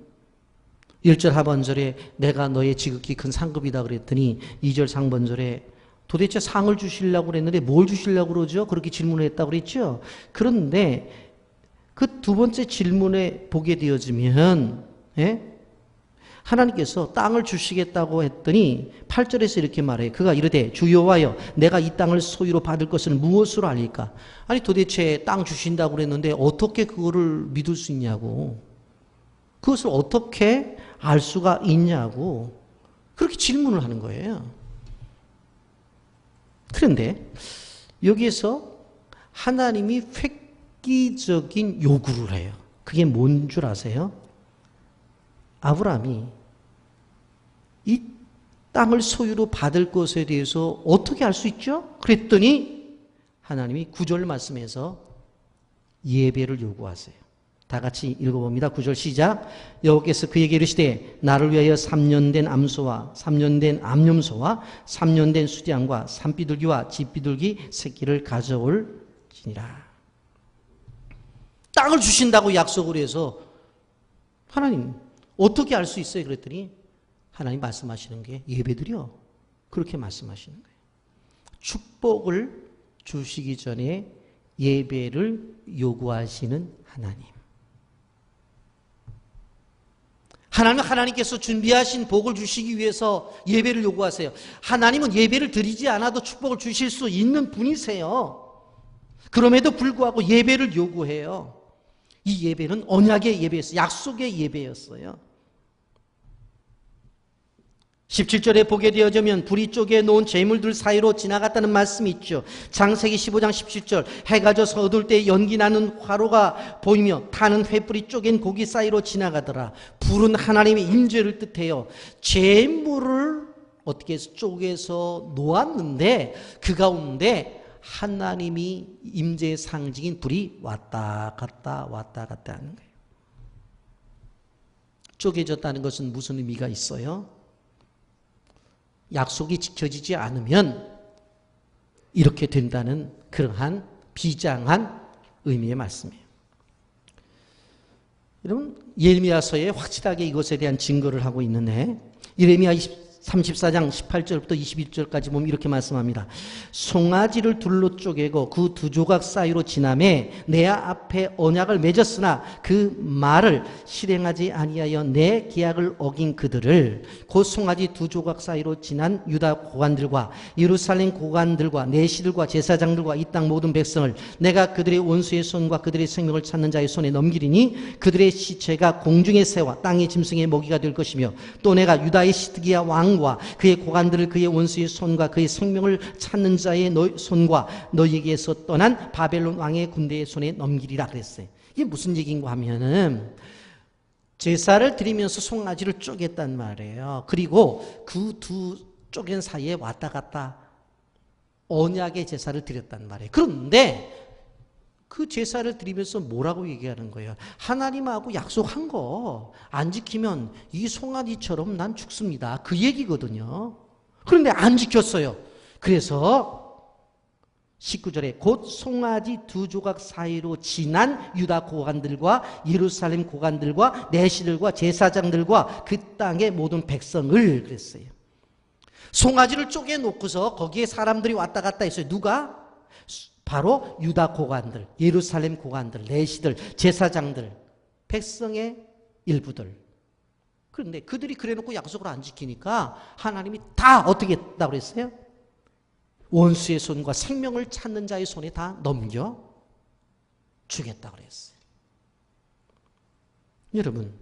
1절 하반절에 내가 너의 지극히 큰 상급이다 그랬더니 2절 상반절에 도대체 상을 주시려고 그랬는데 뭘 주시려고 그러죠? 그렇게 질문을 했다고 그랬죠? 그런데 그 두 번째 질문에 보게 되어지면 하나님께서 땅을 주시겠다고 했더니 8절에서 이렇게 말해요. 그가 이르되 주 여호와여 내가 이 땅을 소유로 받을 것을 무엇으로 알리까? 아니 도대체 땅 주신다고 그랬는데 어떻게 그거를 믿을 수 있냐고. 그것을 어떻게 알 수가 있냐고. 그렇게 질문을 하는 거예요. 그런데 여기에서 하나님이 획기적인 요구를 해요. 그게 뭔 줄 아세요? 아브라함이 이 땅을 소유로 받을 것에 대해서 어떻게 알 수 있죠? 그랬더니 하나님이 9절 말씀에서 예배를 요구하세요. 다 같이 읽어봅니다. 9절 시작. 여호와께서 그에게 이르시되 나를 위하여 3년 된 암소와 3년 된 암염소와 3년 된 수양과 산비둘기와 집비둘기 새끼를 가져올지니라. 땅을 주신다고 약속을 해서 하나님 어떻게 알 수 있어요? 그랬더니 하나님 말씀하시는 게 예배드려. 그렇게 말씀하시는 거예요. 축복을 주시기 전에 예배를 요구하시는 하나님. 하나님께서 준비하신 복을 주시기 위해서 예배를 요구하세요. 하나님은 예배를 드리지 않아도 축복을 주실 수 있는 분이세요. 그럼에도 불구하고 예배를 요구해요. 이 예배는 언약의 예배였어요. 약속의 예배였어요. 17절에 보게 되어지면 불이 쪼개 놓은 재물들 사이로 지나갔다는 말씀이 있죠. 창세기 15장 17절 해가 져서 어두울 때 연기 나는 화로가 보이며 타는 횃불이 쪼갠 고기 사이로 지나가더라. 불은 하나님의 임재를 뜻해요. 재물을 어떻게 해서 쪼개서 놓았는데 그 가운데 하나님이 임재의 상징인 불이 왔다 갔다 하는 거예요. 쪼개졌다는 것은 무슨 의미가 있어요? 약속이 지켜지지 않으면 이렇게 된다는 그러한 비장한 의미의 말씀이에요. 여러분 예레미야서에 확실하게 이것에 대한 증거를 하고 있는데 예레미야 34장 18절부터 21절까지 보면 이렇게 말씀합니다. 송아지를 둘로 쪼개고 그 두 조각 사이로 지나매 내 앞에 언약을 맺었으나 그 말을 실행하지 아니하여 내 계약을 어긴 그들을 곧 송아지 두 조각 사이로 지난 유다 고관들과 예루살렘 고관들과 내시들과 제사장들과 이 땅 모든 백성을 내가 그들의 원수의 손과 그들의 생명을 찾는 자의 손에 넘기리니 그들의 시체가 공중의 새와 땅의 짐승의 먹이가 될 것이며 또 내가 유다의 시드기야 왕과 그의 고관들을 그의 원수의 손과 그의 생명을 찾는 자의 손과 너희에게서 떠난 바벨론 왕의 군대의 손에 넘기리라 그랬어요. 이게 무슨 얘기인가 하면은 제사를 드리면서 송아지를 쪼갰단 말이에요. 그리고 그 두 쪼갠 사이에 왔다 갔다 언약의 제사를 드렸단 말이에요. 그런데 그 제사를 드리면서 뭐라고 얘기하는 거예요? 하나님하고 약속한 거 안 지키면 이 송아지처럼 난 죽습니다. 그 얘기거든요. 그런데 안 지켰어요. 그래서 19절에 곧 송아지 두 조각 사이로 지난 유다 고관들과 예루살렘 고관들과 내시들과 제사장들과 그 땅의 모든 백성을 그랬어요. 송아지를 쪼개놓고서 거기에 사람들이 왔다 갔다 했어요. 누가? 바로 유다 고관들, 예루살렘 고관들, 내시들, 제사장들, 백성의 일부들. 그런데 그들이 그래놓고 약속을 안 지키니까 하나님이 다 어떻게 했다고 그랬어요? 원수의 손과 생명을 찾는 자의 손에 다 넘겨 주겠다고 그랬어요. 여러분,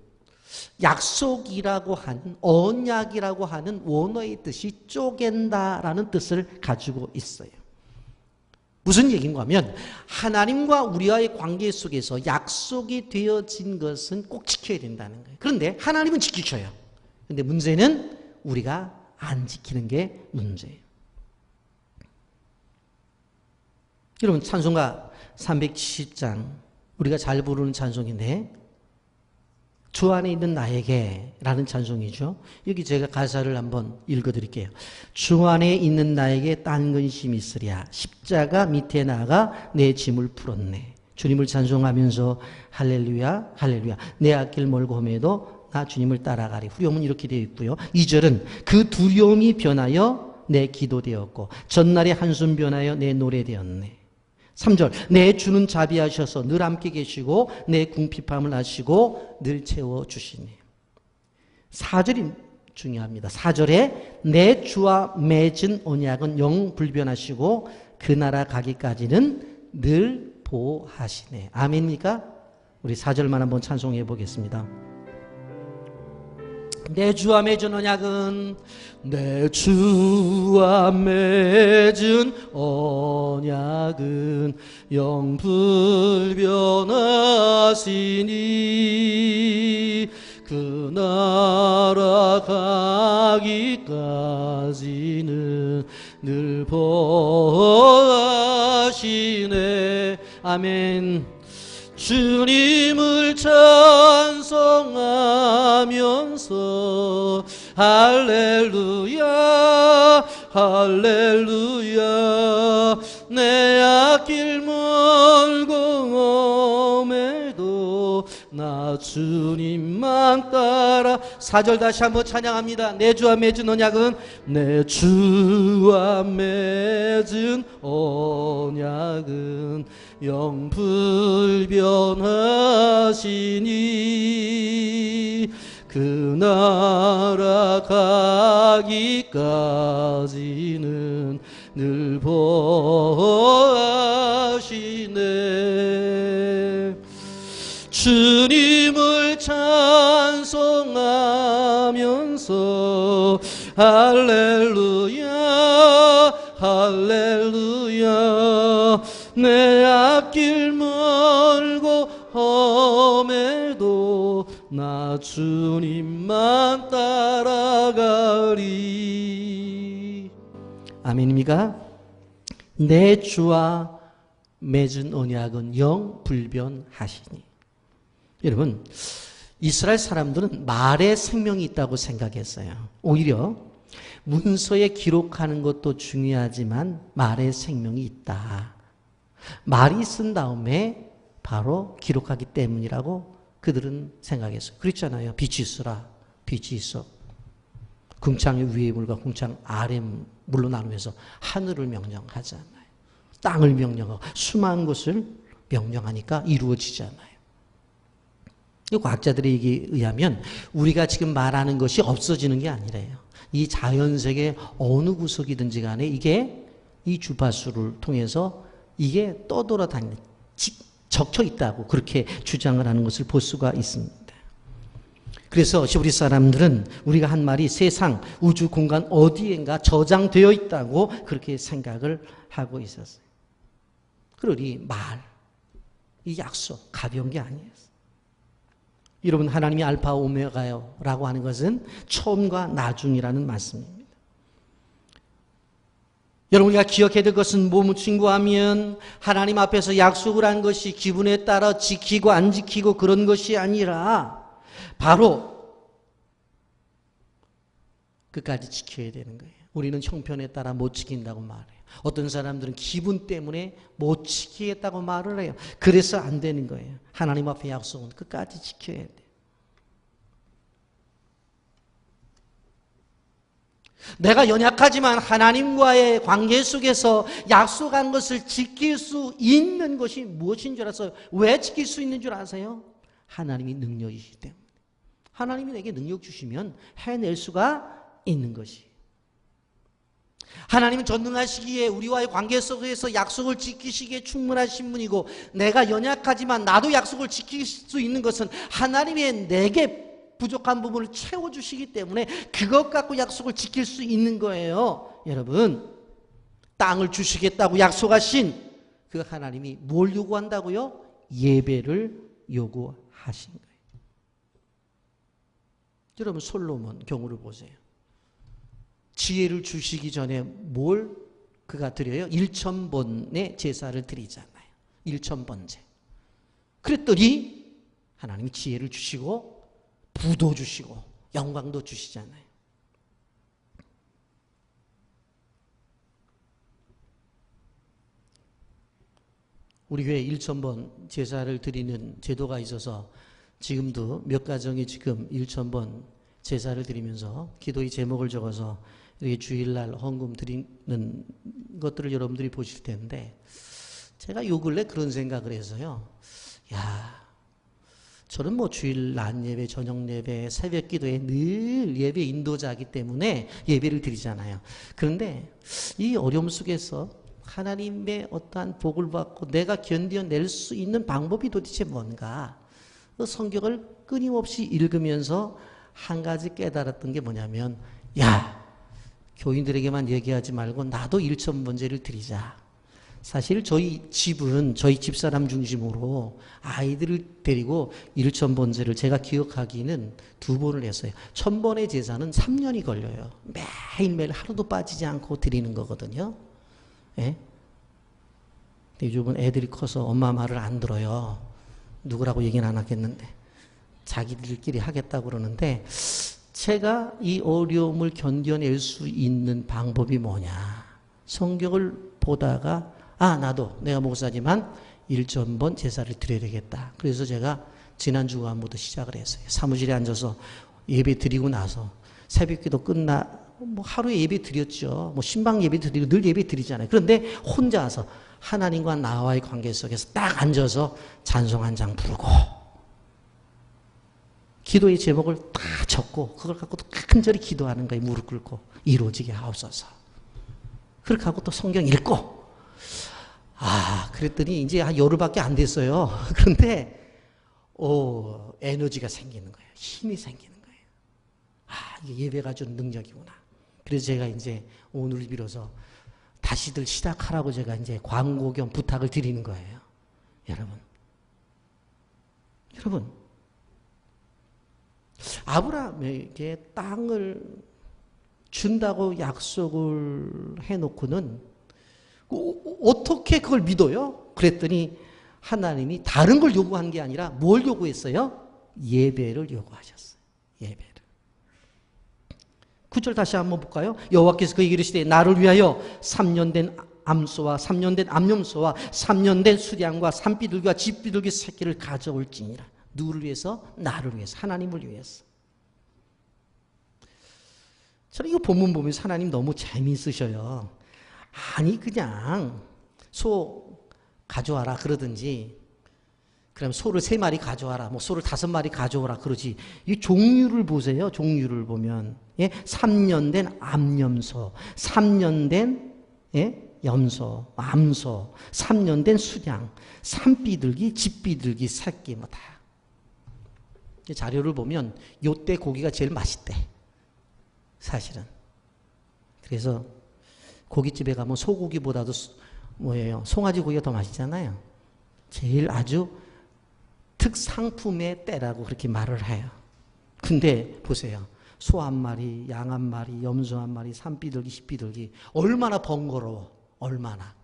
약속이라고 하는, 언약이라고 하는 원어의 뜻이 쪼갠다라는 뜻을 가지고 있어요. 무슨 얘기인가 하면 하나님과 우리와의 관계 속에서 약속이 되어진 것은 꼭 지켜야 된다는 거예요. 그런데 하나님은 지키셔요. 그런데 문제는 우리가 안 지키는 게 문제예요. 여러분 찬송가 370장 우리가 잘 부르는 찬송인데 주 안에 있는 나에게 라는 찬송이죠. 여기 제가 가사를 한번 읽어드릴게요. 주 안에 있는 나에게 딴 근심이 있으랴. 십자가 밑에 나가 내 짐을 풀었네. 주님을 찬송하면서 할렐루야 할렐루야 내 앞길 멀고 험해도 나 주님을 따라가리. 후렴은 이렇게 되어 있고요. 2절은 그 두려움이 변하여 내 기도 되었고 전날의 한숨 변하여 내 노래 되었네. 3절 내 주는 자비하셔서 늘 함께 계시고 내 궁핍함을 아시고 늘 채워주시니. 4절이 중요합니다. 4절에 내 주와 맺은 언약은 영 불변하시고 그 나라 가기까지는 늘 보호하시네. 아멘입니까? 우리 4절만 한번 찬송해 보겠습니다. 내 주와 맺은 언약은 내 주와 맺은 언약은 영 불변하시니 그 나라 가기까지는 늘 보호하시네. 아멘. 주님을 찬송하면서 할렐루야 할렐루야 내 앞길 멀고 험해도 나 주님만 따라. 4절 다시 한번 찬양합니다. 내 주와 맺은 언약은 내 주와 맺은 언약은 영 불변하시니 그 나라 가기까지는 늘 보호하시네. 주님을 찬송하면서 할렐루야 할렐루야 내 앞길 멀고 험해도 나 주님만 따라가리. 아멘입니까? 내 주와 맺은 언약은 영 불변하시니. 여러분, 이스라엘 사람들은 말에 생명이 있다고 생각했어요. 오히려 문서에 기록하는 것도 중요하지만 말에 생명이 있다. 말이 쓴 다음에 바로 기록하기 때문이라고 그들은 생각했어요. 그렇잖아요. 빛이 있으라. 빛이 있어. 궁창 위의 물과 궁창 아래 물로 나누면서 하늘을 명령하잖아요. 땅을 명령하고 수많은 것을 명령하니까 이루어지잖아요. 이 과학자들의 얘기에 의하면 우리가 지금 말하는 것이 없어지는 게 아니래요. 이 자연세계 어느 구석이든지 간에 이게 이 주파수를 통해서 이게 떠돌아다니는, 적혀 있다고 그렇게 주장을 하는 것을 볼 수가 있습니다. 그래서 우리 사람들은 우리가 한 말이 세상, 우주, 공간 어디엔가 저장되어 있다고 그렇게 생각을 하고 있었어요. 그러니 말, 이 약속, 가벼운 게 아니에요. 여러분, 하나님이 알파 오메가요 라고 하는 것은 처음과 나중이라는 말씀입니다. 여러분, 우리가 기억해야 될 것은 뭐뭐 친구하면 하나님 앞에서 약속을 한 것이 기분에 따라 지키고 안 지키고 그런 것이 아니라 바로 끝까지 지켜야 되는 거예요. 우리는 형편에 따라 못 지킨다고 말해요. 어떤 사람들은 기분 때문에 못 지키겠다고 말을 해요. 그래서 안 되는 거예요. 하나님 앞에 약속은 끝까지 지켜야 돼요. 내가 연약하지만 하나님과의 관계 속에서 약속한 것을 지킬 수 있는 것이 무엇인 줄 아세요? 왜 지킬 수 있는 줄 아세요? 하나님이 능력이시기 때문에. 하나님이 내게 능력 주시면 해낼 수가 있는 것이. 하나님은 전능하시기에 우리와의 관계 속에서 약속을 지키시기에 충분하신 분이고, 내가 연약하지만 나도 약속을 지킬 수 있는 것은 하나님의 내게 부족한 부분을 채워주시기 때문에 그것 갖고 약속을 지킬 수 있는 거예요. 여러분, 땅을 주시겠다고 약속하신 그 하나님이 뭘 요구한다고요? 예배를 요구하신 거예요. 여러분, 솔로몬 경우를 보세요. 지혜를 주시기 전에 뭘 그가 드려요? 1,000번의 제사를 드리잖아요. 1,000번제. 그랬더니 하나님이 지혜를 주시고 부도 주시고 영광도 주시잖아요. 우리 교회 1,000번 제사를 드리는 제도가 있어서 지금도 몇 가정이 지금 1,000번 제사를 드리면서 기도의 제목을 적어서 이렇게 주일날 헌금 드리는 것들을 여러분들이 보실 텐데, 제가 요 근래 그런 생각을 해서요. 야, 저는 뭐 주일 낮 예배, 저녁 예배, 새벽 기도에 늘 예배 인도자이기 때문에 예배를 드리잖아요. 그런데 이 어려움 속에서 하나님의 어떠한 복을 받고 내가 견뎌낼 수 있는 방법이 도대체 뭔가? 그 성경을 끊임없이 읽으면서 한 가지 깨달았던 게 뭐냐면, 야, 교인들에게만 얘기하지 말고 나도 1,000번제를 드리자. 사실 저희 집은 저희 집사람 중심으로 아이들을 데리고 1,000번제를 제가 기억하기는 2번을 했어요. 1,000번의 제사는 3년이 걸려요. 매일매일 하루도 빠지지 않고 드리는 거거든요. 예? 근데 요즘은 애들이 커서 엄마 말을 안 들어요. 누구라고 얘기는 안 하겠는데 자기들끼리 하겠다고 그러는데, 제가 이 어려움을 견뎌낼 수 있는 방법이 뭐냐, 성경을 보다가 나도 내가 목사지만 1,000번 제사를 드려야 되겠다. 그래서 제가 지난 주간부터 시작을 했어요. 사무실에 앉아서 예배 드리고 나서 새벽기도 뭐 하루에 예배 드렸죠. 뭐 신방 예배 드리고 늘 예배 드리잖아요. 그런데 혼자서 하나님과 나와의 관계 속에서 딱 앉아서 찬송 한 장 부르고 기도의 제목을 다 적고 그걸 갖고 또 간절히 기도하는 거예요. 무릎 꿇고 이루어지게 하옵소서. 그렇게 하고 또 성경 읽고, 그랬더니 이제 한 열흘밖에 안 됐어요. 그런데 에너지가 생기는 거예요. 힘이 생기는 거예요. 이게 예배가 주는 능력이구나. 그래서 제가 이제 오늘 빌어서 다시들 시작하라고 제가 이제 광고 겸 부탁을 드리는 거예요. 여러분, 아브라함에게 땅을 준다고 약속을 해놓고는 어떻게 그걸 믿어요? 그랬더니 하나님이 다른 걸 요구한 게 아니라 뭘 요구했어요? 예배를 요구하셨어요. 예배를. 9절 다시 한번 볼까요? 여호와께서 그에게 이르시되 나를 위하여 3년 된 암소와 3년 된 암염소와 3년 된 수량과 산비둘기와 집비둘기 새끼를 가져올지니라. 누구를 위해서? 나를 위해서. 하나님을 위해서. 저는 이거 본문 보면서 하나님 너무 재미있으셔요. 아니 그냥 소 가져와라 그러든지, 그럼 소를 3마리 가져와라, 뭐 소를 5마리 가져오라 그러지. 이 종류를 보세요. 종류를 보면 3년 된 암염소, 3년 된 염소, 암소, 3년 된 수량, 산비둘기, 집비둘기 새끼 뭐 다. 자료를 보면 요때 고기가 제일 맛있대. 사실은. 그래서 고깃집에 가면 소고기보다도 송아지 고기가 더 맛있잖아요. 제일 아주 특상품의 때라고 그렇게 말을 해요. 근데 보세요. 소 한 마리, 양 한 마리, 염소 한 마리, 산비둘기, 집비둘기 얼마나 번거로워. 얼마나.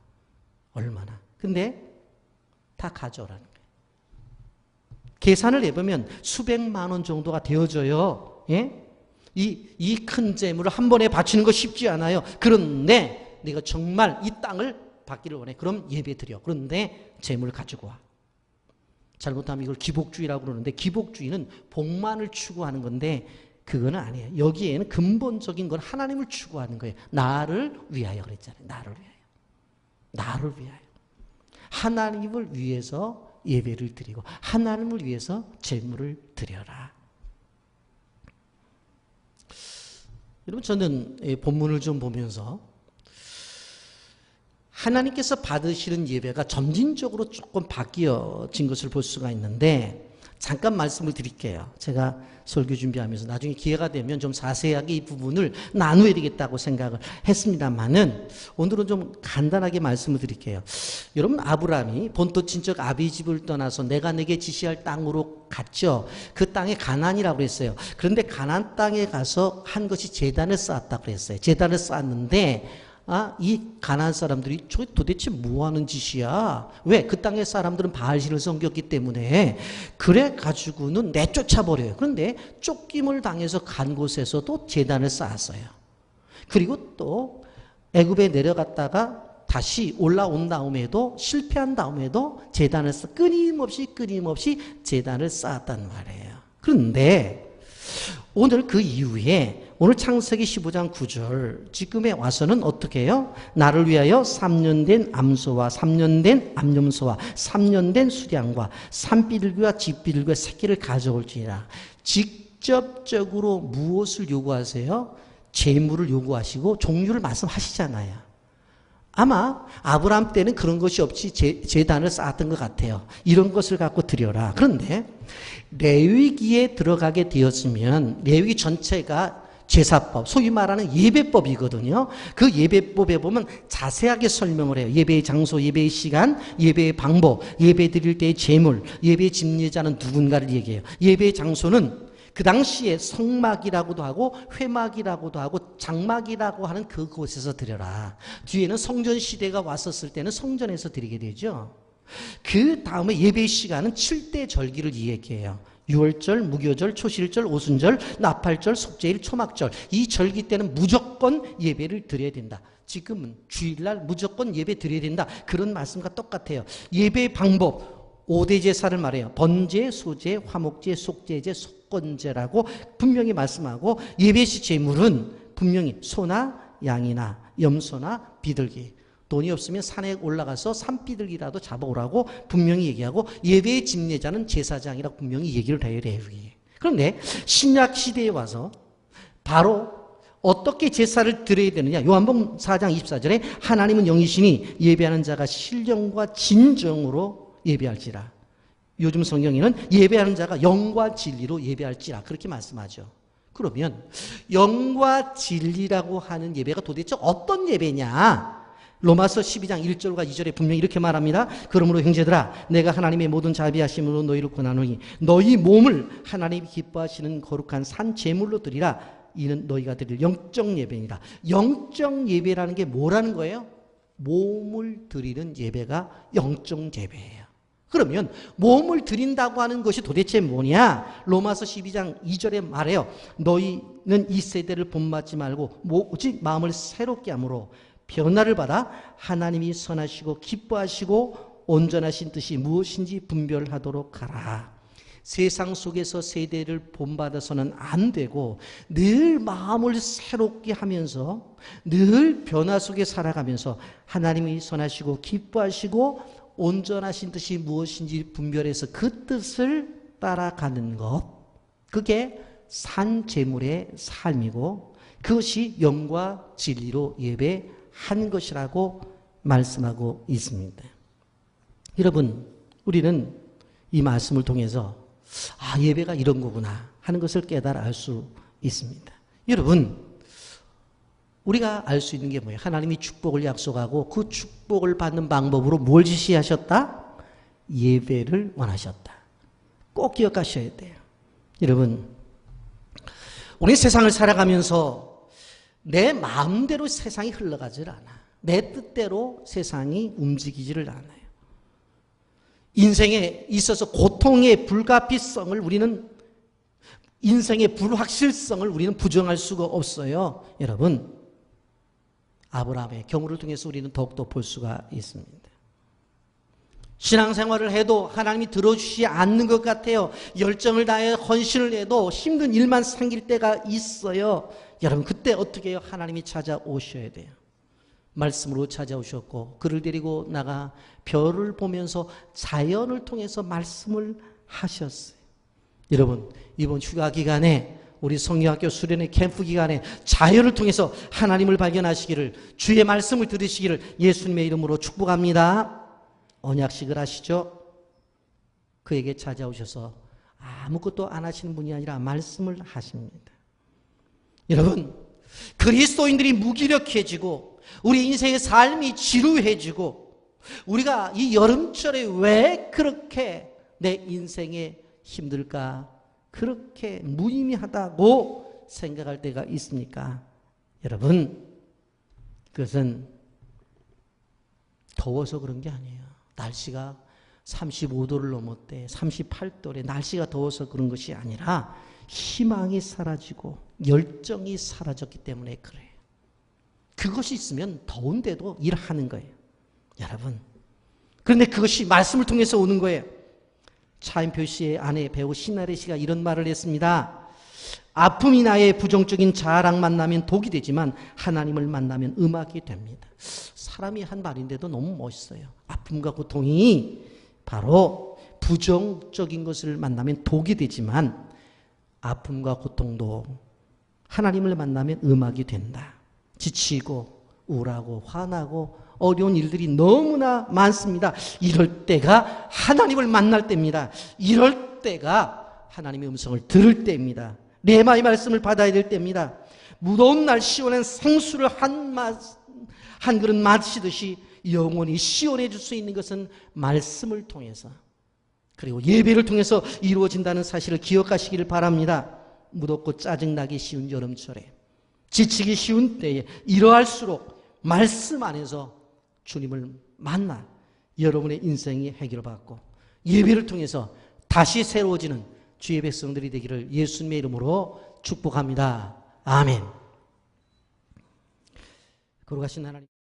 근데 다 가져오라는 거예요. 계산을 해보면 수백만 원 정도가 되어져요. 이 큰 재물을 한 번에 바치는 거 쉽지 않아요. 그런데 네가 정말 이 땅을 받기를 원해. 그럼 예배 드려. 그런데 재물 가지고 와. 잘못하면 이걸 기복주의라고 그러는데, 기복주의는 복만을 추구하는 건데 그거는 아니에요. 여기에는 근본적인 건 하나님을 추구하는 거예요. 나를 위하여 그랬잖아요. 나를 위하여. 하나님을 위해서 예배를 드리고 하나님을 위해서 재물을 드려라. 여러분, 저는 본문을 좀 보면서 하나님께서 받으시는 예배가 점진적으로 조금 바뀌어진 것을 볼 수가 있는데, 잠깐 말씀을 드릴게요. 제가 설교 준비하면서 나중에 기회가 되면 좀 자세하게 이 부분을 나누어야 되겠다고 생각을 했습니다만은, 오늘은 좀 간단하게 말씀을 드릴게요. 여러분, 아브라함이 본토 친척 아비 집을 떠나서 내가 내게 지시할 땅으로 갔죠. 그 땅에 가나안이라고 그랬어요. 그런데 가나안 땅에 가서 한 것이 제단을 쌓았다고 그랬어요. 제단을 쌓았는데 이 가나안 사람들이 저 도대체 뭐 하는 짓이야? 왜? 그 땅의 사람들은 바알신을 섬겼기 때문에. 그래 가지고는 내쫓아 버려요. 그런데 쫓김을 당해서 간 곳에서도 제단을 쌓았어요. 그리고 또 애굽에 내려갔다가 다시 올라온 다음에도 실패한 다음에도 제단을 끊임없이 제단을 쌓았단 말이에요. 그런데 오늘 그 이후에 오늘 창세기 15장 9절 지금에 와서는 어떻게 해요? 나를 위하여 3년 된 암소와 3년 된 암염소와 3년 된 수량과 산비둘기와 집비둘기와 새끼를 가져올지니라. 직접적으로 무엇을 요구하세요? 재물을 요구하시고 종류를 말씀하시잖아요. 아마 아브라함 때는 그런 것이 없이 제단을 쌓았던 것 같아요. 이런 것을 갖고 드려라. 그런데 레위기에 들어가게 되었으면 레위기 전체가 제사법, 소위 말하는 예배법이거든요. 그 예배법에 보면 자세하게 설명을 해요. 예배의 장소, 예배의 시간, 예배의 방법, 예배 드릴 때의 제물, 예배의 집례자는 누군가를 얘기해요. 예배의 장소는 그 당시에 성막이라고도 하고 회막이라고도 하고 장막이라고 하는 그곳에서 드려라. 뒤에는 성전 시대가 왔었을 때는 성전에서 드리게 되죠. 그 다음에 예배의 시간은 7대 절기를 얘기해요. 유월절, 무교절, 초실절, 오순절, 나팔절, 속죄일, 초막절. 이 절기 때는 무조건 예배를 드려야 된다. 지금은 주일날 무조건 예배 드려야 된다. 그런 말씀과 똑같아요. 예배의 방법 5대 제사를 말해요. 번제, 소제, 화목제, 속죄제, 속건제라고 분명히 말씀하고 예배시 제물은 분명히 소나 양이나 염소나 비둘기. 돈이 없으면 산에 올라가서 산비둘기라도 잡아오라고 분명히 얘기하고 예배의 집례자는 제사장이라고 분명히 얘기를 해요. 레위기. 그런데 신약 시대에 와서 바로 어떻게 제사를 드려야 되느냐. 요한복음 4장 24절에 하나님은 영이시니 예배하는 자가 신령과 진정으로 예배할지라. 요즘 성경에는 예배하는 자가 영과 진리로 예배할지라 그렇게 말씀하죠. 그러면 영과 진리라고 하는 예배가 도대체 어떤 예배냐. 로마서 12장 1절과 2절에 분명히 이렇게 말합니다. 그러므로 형제들아 내가 하나님의 모든 자비하심으로 너희를 권하노니 너희 몸을 하나님이 기뻐하시는 거룩한 산 제물로 드리라. 이는 너희가 드릴 영적 예배니라. 영적 예배라는 게 뭐라는 거예요? 몸을 드리는 예배가 영적 예배예요. 그러면 몸을 드린다고 하는 것이 도대체 뭐냐? 로마서 12장 2절에 말해요. 너희는 이 세대를 본받지 말고 오직 마음을 새롭게 함으로 변화를 받아 하나님이 선하시고 기뻐하시고 온전하신 뜻이 무엇인지 분별하도록 하라. 세상 속에서 세대를 본받아서는 안 되고 늘 마음을 새롭게 하면서 늘 변화 속에 살아가면서 하나님이 선하시고 기뻐하시고 온전하신 뜻이 무엇인지 분별해서 그 뜻을 따라가는 것. 그게 산제물의 삶이고 그것이 영과 진리로 예배한 것이라고 말씀하고 있습니다. 여러분, 우리는 이 말씀을 통해서 예배가 이런 거구나 하는 것을 깨달아 알 수 있습니다. 여러분, 우리가 알 수 있는 게 뭐예요? 하나님이 축복을 약속하고 그 축복을 받는 방법으로 뭘 지시하셨다? 예배를 원하셨다. 꼭 기억하셔야 돼요. 여러분, 우리 세상을 살아가면서 내 마음대로 세상이 흘러가질 않아. 내 뜻대로 세상이 움직이지를 않아요. 인생에 있어서 고통의 불가피성을 우리는 인생의 불확실성을 우리는 부정할 수가 없어요. 여러분, 아브라함의 경우를 통해서 우리는 더욱더 볼 수가 있습니다. 신앙생활을 해도 하나님이 들어주시지 않는 것 같아요. 열정을 다해 헌신을 해도 힘든 일만 생길 때가 있어요. 여러분, 그때 어떻게 해요? 하나님이 찾아오셔야 돼요. 말씀으로 찾아오셨고 그를 데리고 나가 별을 보면서 자연을 통해서 말씀을 하셨어요. 여러분, 이번 휴가 기간에 우리 성경학교 수련회 캠프 기간에 자연을 통해서 하나님을 발견하시기를, 주의 말씀을 들으시기를 예수님의 이름으로 축복합니다. 언약식을 하시죠. 그에게 찾아오셔서 아무것도 안 하시는 분이 아니라 말씀을 하십니다. 여러분, 그리스도인들이 무기력해지고 우리 인생의 삶이 지루해지고 우리가 이 여름철에 왜 그렇게 내 인생에 힘들까? 그렇게 무의미하다고 생각할 때가 있습니까? 여러분, 그것은 더워서 그런 게 아니에요. 날씨가 35도를 넘었대, 38도래. 날씨가 더워서 그런 것이 아니라 희망이 사라지고 열정이 사라졌기 때문에 그래요. 그것이 있으면 더운데도 일하는 거예요. 여러분. 그런데 그것이 말씀을 통해서 오는 거예요. 차인표 씨의 아내 배우 신나래 씨가 이런 말을 했습니다. 아픔이 나의 부정적인 자아랑 만나면 독이 되지만 하나님을 만나면 음악이 됩니다. 사람이 한 말인데도 너무 멋있어요. 아픔과 고통이 바로 부정적인 것을 만나면 독이 되지만 아픔과 고통도 하나님을 만나면 음악이 된다. 지치고 우울하고 화나고 어려운 일들이 너무나 많습니다. 이럴 때가 하나님을 만날 때입니다. 이럴 때가 하나님의 음성을 들을 때입니다. 레마의 말씀을 받아야 될 때입니다. 무더운 날 시원한 생수를 한 그릇 마시듯이 영원히 시원해 줄 수 있는 것은 말씀을 통해서 그리고 예배를 통해서 이루어진다는 사실을 기억하시기를 바랍니다. 무덥고 짜증나기 쉬운 여름철에 지치기 쉬운 때에 이러할수록 말씀 안에서 주님을 만나 여러분의 인생이 해결받고 예배를 통해서 다시 새로워지는 주의 백성들이 되기를 예수님의 이름으로 축복합니다. 아멘. 거룩하신 하나님.